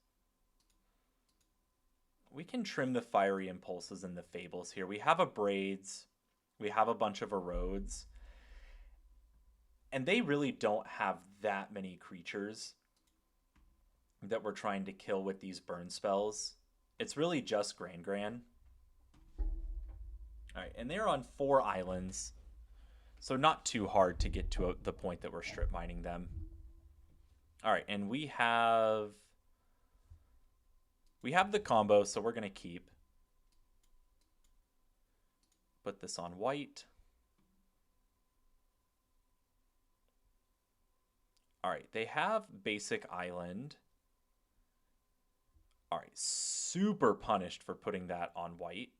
We can trim the Fiery Impulses and the Fables here. We have a Braids. We have a bunch of Erodes. And they really don't have that many creatures that we're trying to kill with these burn spells. It's really just Gran. All right, and they're on 4 islands. So not too hard to get to the point that we're strip mining them. All right, and we have the combo, so we're going to keep. Put this on white. All right, they have basic island. All right, super punished for putting that on white.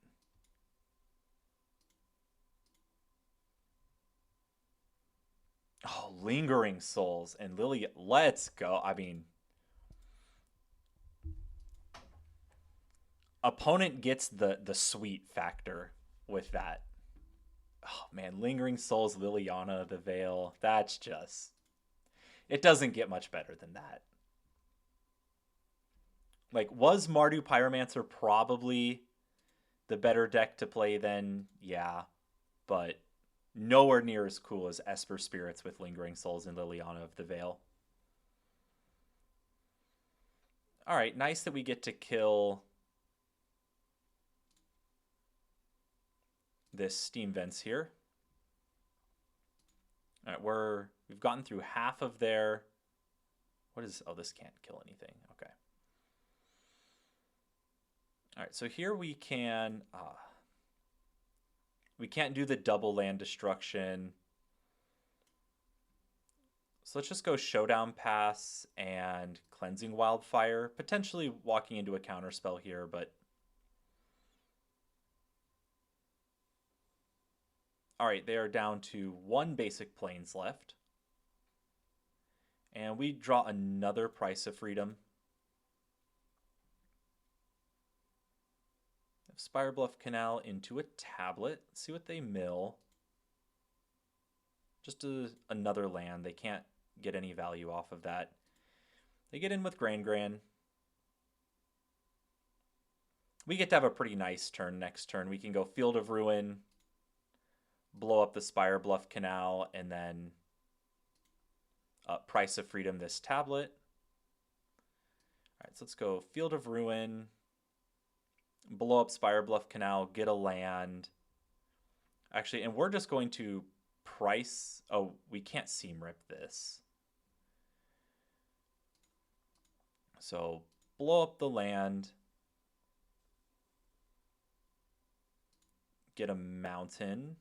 Oh, Lingering Souls and Lily. Let's go. I mean, opponent gets the sweet factor with that. Oh, man. Lingering Souls, Liliana, the Veil. That's just... It doesn't get much better than that. Like, was Mardu Pyromancer probably the better deck to play then? Yeah. But... nowhere near as cool as Esper Spirits with Lingering Souls and Liliana of the Veil. All right, nice that we get to kill this Steam Vents here. All right, we've gotten through half of their... What is... Oh, this can't kill anything. Okay. All right, so here we can... we can't do the double land destruction. So let's just go Showdown Pass and Cleansing Wildfire. Potentially walking into a counterspell here, but... All right, they are down to 1 basic Plains left. And we draw another Price of Freedom. Spire Bluff Canal into a tablet. Let's see what they mill. Just another land. They can't get any value off of that. They get in with Gran. We get to have a pretty nice turn next turn. We can go Field of Ruin, blow up the Spire Bluff Canal, and then Price of Freedom this tablet. All right, so let's go Field of Ruin, blow up Spire Bluff Canal, get a land. Actually, and we're just going to price. Oh, we can't seam rip this. So blow up the land, get a mountain.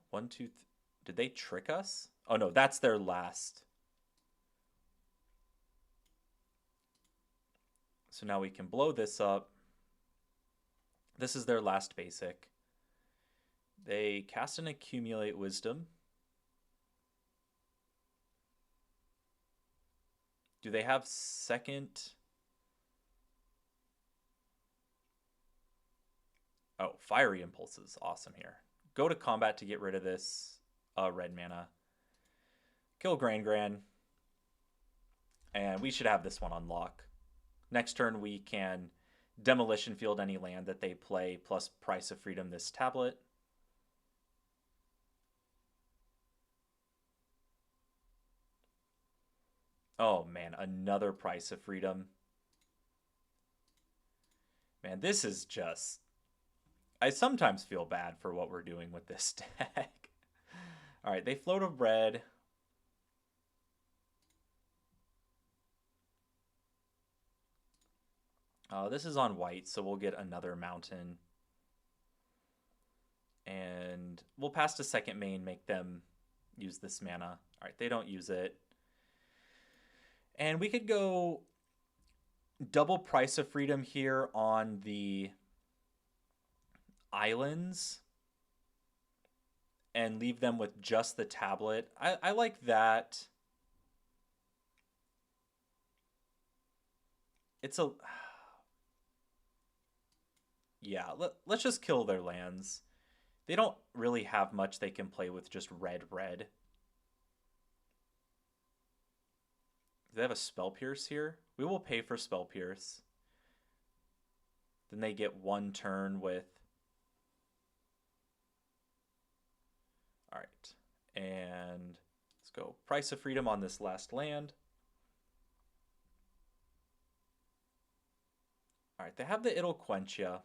One, two, did they trick us? Oh no, that's their last. So now we can blow this up. This is their last basic. They cast and accumulate wisdom. Do they have second? Oh, fiery impulses. Awesome here. Go to combat to get rid of this red mana. Kill Gran. And we should have this one on lock. Next turn we can demolition field any land that they play plus Price of Freedom this tablet. Oh man, another Price of Freedom. Man, this is just... I sometimes feel bad for what we're doing with this deck. All right, they float a red. This is on white, so we'll get another mountain. And we'll pass to second main, make them use this mana. All right, they don't use it. And we could go double Price of Freedom here on the islands and leave them with just the tablet. I like that. It's a... Yeah, let's just kill their lands. They don't really have much they can play with just red. Do they have a Spell Pierce here? We will pay for Spell Pierce. Then they get one turn with... All right. And let's go Price of Freedom on this last land. All right, they have the It'll Quench Ya.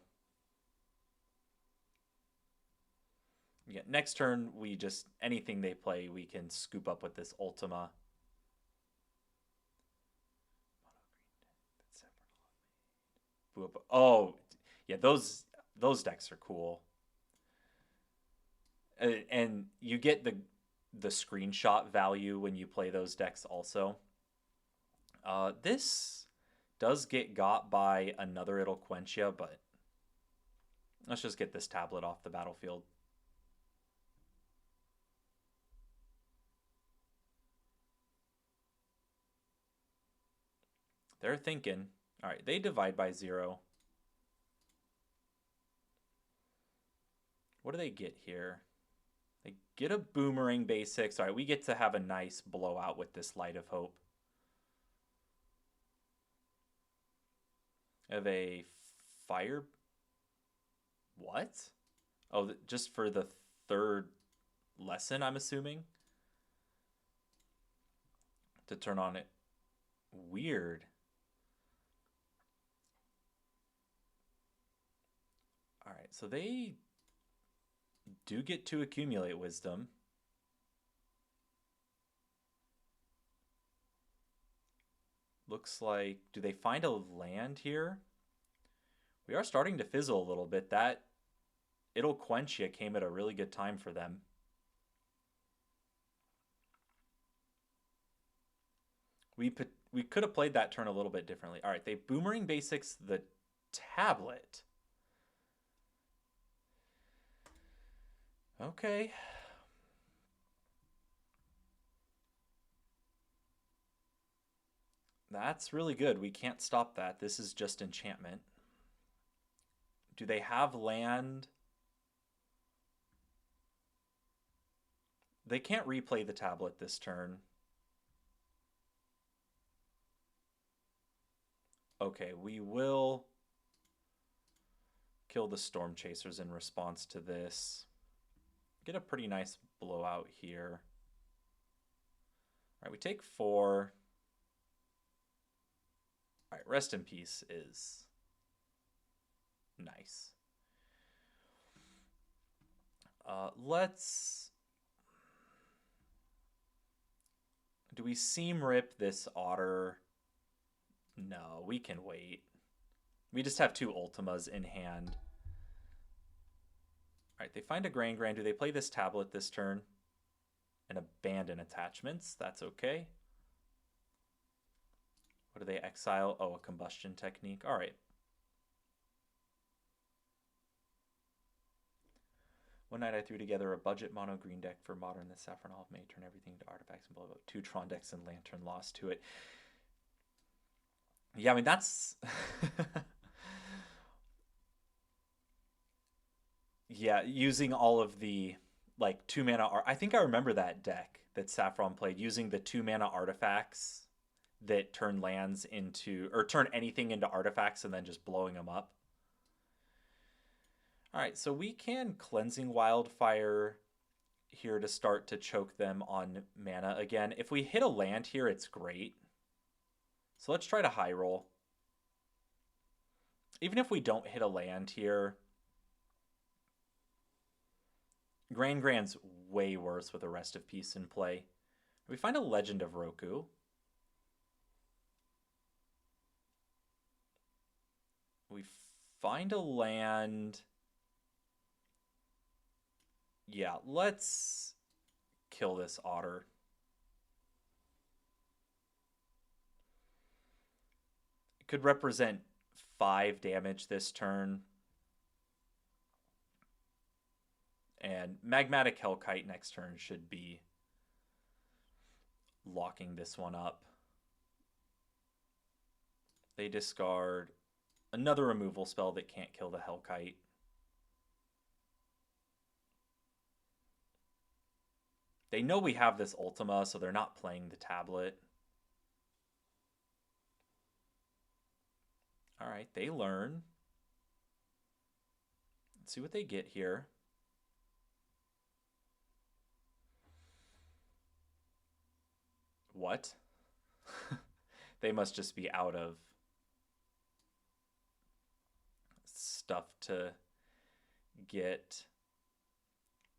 Yeah, next turn, we just, anything they play, we can scoop up with this Ultima. Oh, yeah, those decks are cool. And you get the screenshot value when you play those decks also. This does get got by another It'll Quench Ya, but let's just get this tablet off the battlefield. They're thinking. All right, they divide by 0. What do they get here? They get a Boomerang basics. All right, we get to have a nice blowout with this Light of Hope. I have a fire... What? Oh, just for the third lesson, I'm assuming? To turn on it. Weird. All right, so they do get to accumulate wisdom. Looks like, do they find a land here? We are starting to fizzle a little bit. That It'll Quench Ya came at a really good time for them. We could have played that turn a little bit differently. All right, they Boomerang basics the tablet. Okay. That's really good. We can't stop that. This is just enchantment. Do they have land? They can't replay the tablet this turn. Okay, we will kill the Storm Chasers in response to this. Get a pretty nice blowout here. All right, we take 4. All right, Rest in Peace is nice. Let's... Do we Seam Rip this Otter? No, we can wait. We just have 2 Ultimas in hand. All right, they find a Grand. Do they play this tablet this turn? And abandon attachments. That's okay. What do they exile? Oh, a Combustion Technique. All right. One night I threw together a budget mono green deck for Modern. This Saffron Olive may turn everything to artifacts and blow up 2 Tron decks and Lantern Lost to it. Yeah, I mean, that's... yeah, using all of the, like, 2 mana... I think I remember that deck that Saffron played, using the 2 mana artifacts that turn lands into... Or turn anything into artifacts and then just blowing them up. All right, so we can Cleansing Wildfire here to start to choke them on mana again. If we hit a land here, it's great. So let's try to high roll. Even if we don't hit a land here, Grand's way worse with a Rest of Peace in play. We find a Legend of Roku. We find a land. Yeah, let's kill this Otter. It could represent 5 damage this turn. And Magmatic Hellkite next turn should be locking this one up. They discard another removal spell that can't kill the Hellkite. They know we have this Ultima, so they're not playing the tablet. All right, they learn. Let's see what they get here. What? They must just be out of stuff to get.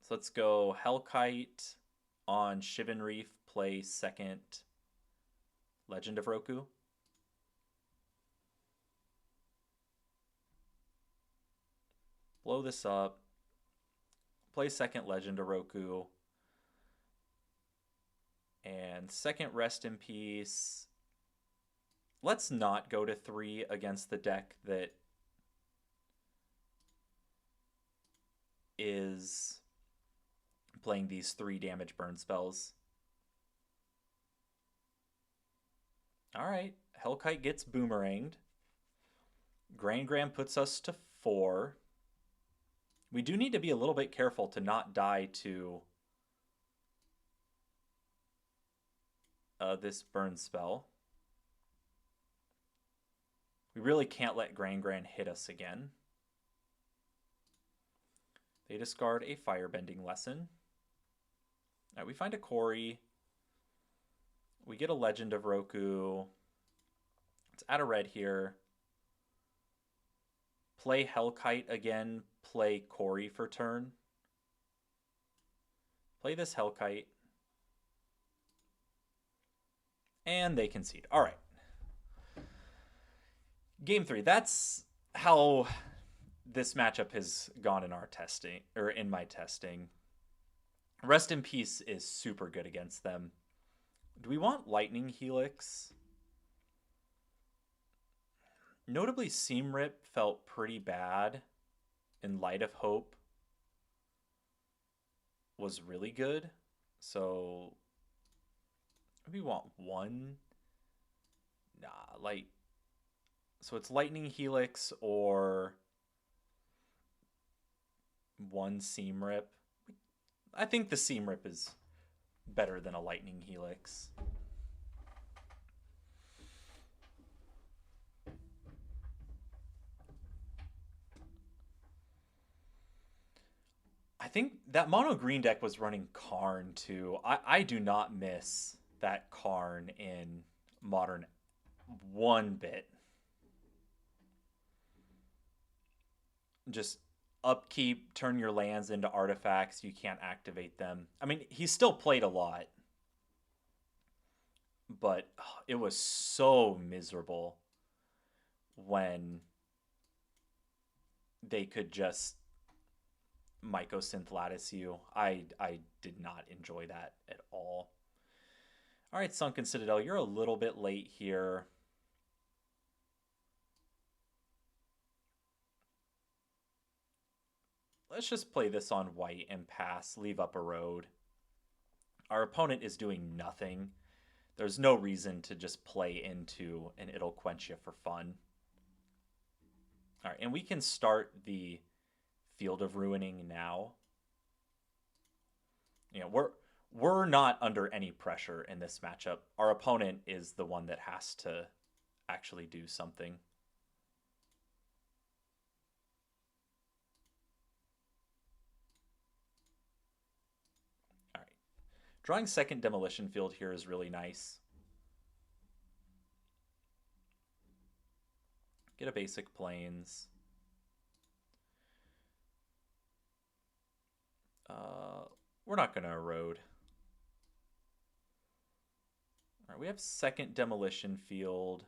So let's go Hellkite on Shivan Reef, play second Legend of Roku. Blow this up. Play second Legend of Roku. And second Rest in Peace. Let's not go to 3 against the deck that is playing these 3 damage burn spells. All right, Hellkite gets boomeranged. Grand puts us to 4. We do need to be a little bit careful to not die to this burn spell. We really can't let Grand hit us again. They discard a Firebending Lesson. All right, we find a Quarry. We get a Legend of Roku. Let's add a red here. Play Hellkite again. Play Quarry for turn. Play this Hellkite. And they concede. All right. Game 3. That's how this matchup has gone in our testing, or in my testing. Rest in Peace is super good against them. Do we want Lightning Helix? Notably, Seam Rip felt pretty bad, and Light of Hope was really good. So maybe we want 1 Nah, light. So it's Lightning Helix or one Seam Rip. I think the Seam Rip is better than a Lightning Helix. I think that mono green deck was running Karn too. I do not miss that Karn in Modern one bit. Just upkeep, turn your lands into artifacts. You can't activate them. I mean, he still played a lot, but it was so miserable when they could just Mycosynth Lattice you. I did not enjoy that at all. All right, Sunken Citadel, you're a little bit late here. Let's just play this on white and pass, leave up a road. Our opponent is doing nothing. There's no reason to just play into an It'll Quench You for fun. All right, and we can start the Field of Ruining now. You know, we're not under any pressure in this matchup. Our opponent is the one that has to actually do something. All right. Drawing second Demolition Field here is really nice. Get a basic Plains. We're not going to erode. All right, we have second Demolition Field.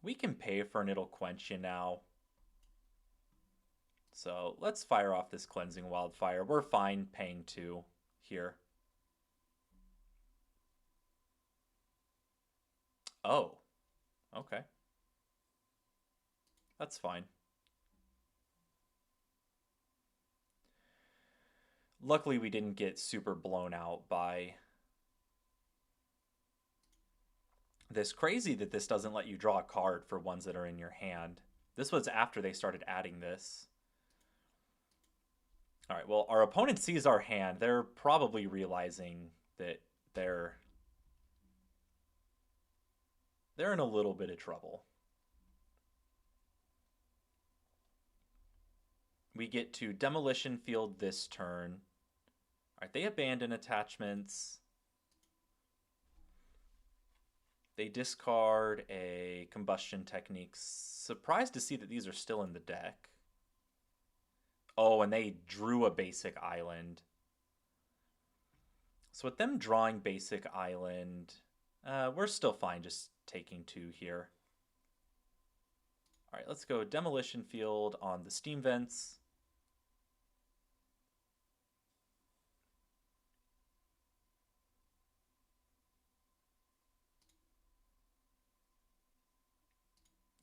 We can pay for an It'll Quench You now. So let's fire off this Cleansing Wildfire. We're fine paying 2 here. Oh, okay. That's fine. Luckily, we didn't get super blown out by this. Crazy that this doesn't let you draw a card for ones that are in your hand. This was after they started adding this. All right, well, our opponent sees our hand. They're probably realizing that they're in a little bit of trouble. We get to Demolition Field this turn. All right, they abandon attachments. They discard a Combustion Technique. Surprised to see that these are still in the deck. Oh, and they drew a basic island. So with them drawing basic island, we're still fine just taking 2 here. All right, let's go Demolition Field on the Steam Vents.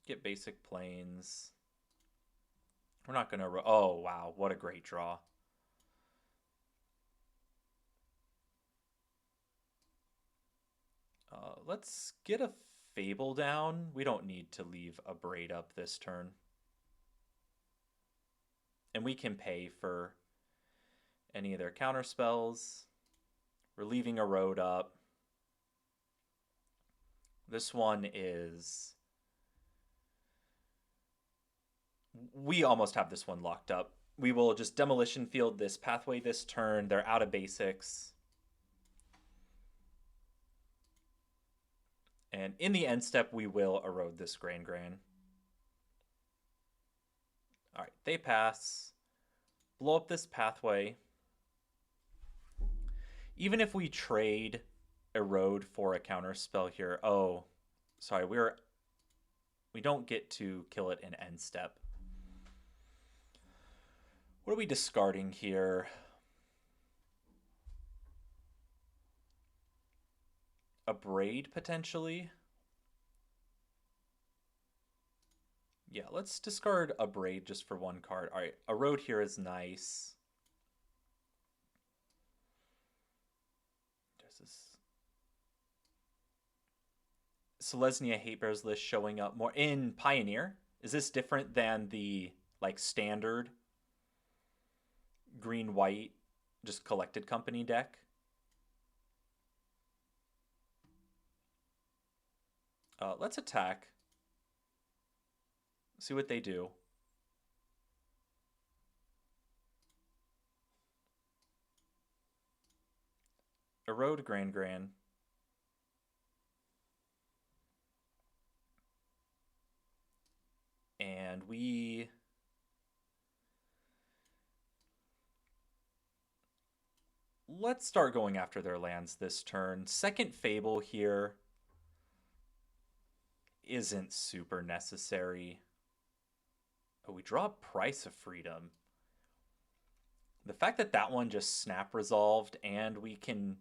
Get basic Plains. We're not going to... Oh, wow. What a great draw. Let's get a Fable down. We don't need to leave a Braid up this turn. And we can pay for any of their counter spells. We're leaving a road up. This one is... We almost have this one locked up. We will just Demolition Field this pathway this turn. They're out of basics. And in the end step, we will erode this Gran. All right, they pass. Blow up this pathway. Even if we trade erode for a counter spell here. Oh, sorry, we don't get to kill it in end step. What are we discarding here? A Braid, potentially? Yeah, let's discard a Braid just for 1 card. All right, a road here is nice. There's this... Selesnya Hate Bears list showing up more in Pioneer. Is this different than the like standard green white just collected company deck? Let's attack. See what they do. Erode Grand. And let's start going after their lands this turn. Second Fable here isn't super necessary. Oh, we draw Price of Freedom. The fact that that one just snap resolved and we can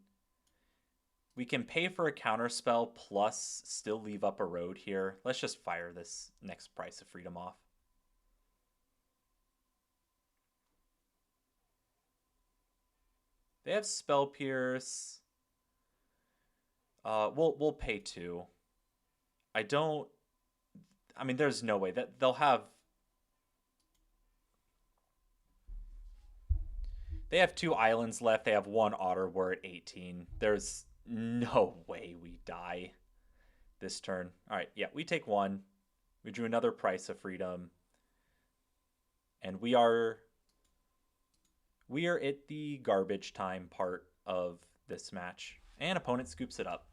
pay for a counter spell plus still leave up a road here. Let's just fire this next Price of Freedom off. They have Spell Pierce. We'll pay 2. I mean, there's no way that they'll have. They have 2 islands left. They have 1 otter. We're at 18. There's no way we die this turn. All right, yeah, we take 1. We drew another Price of Freedom. And we are at the garbage time part of this match. And opponent scoops it up.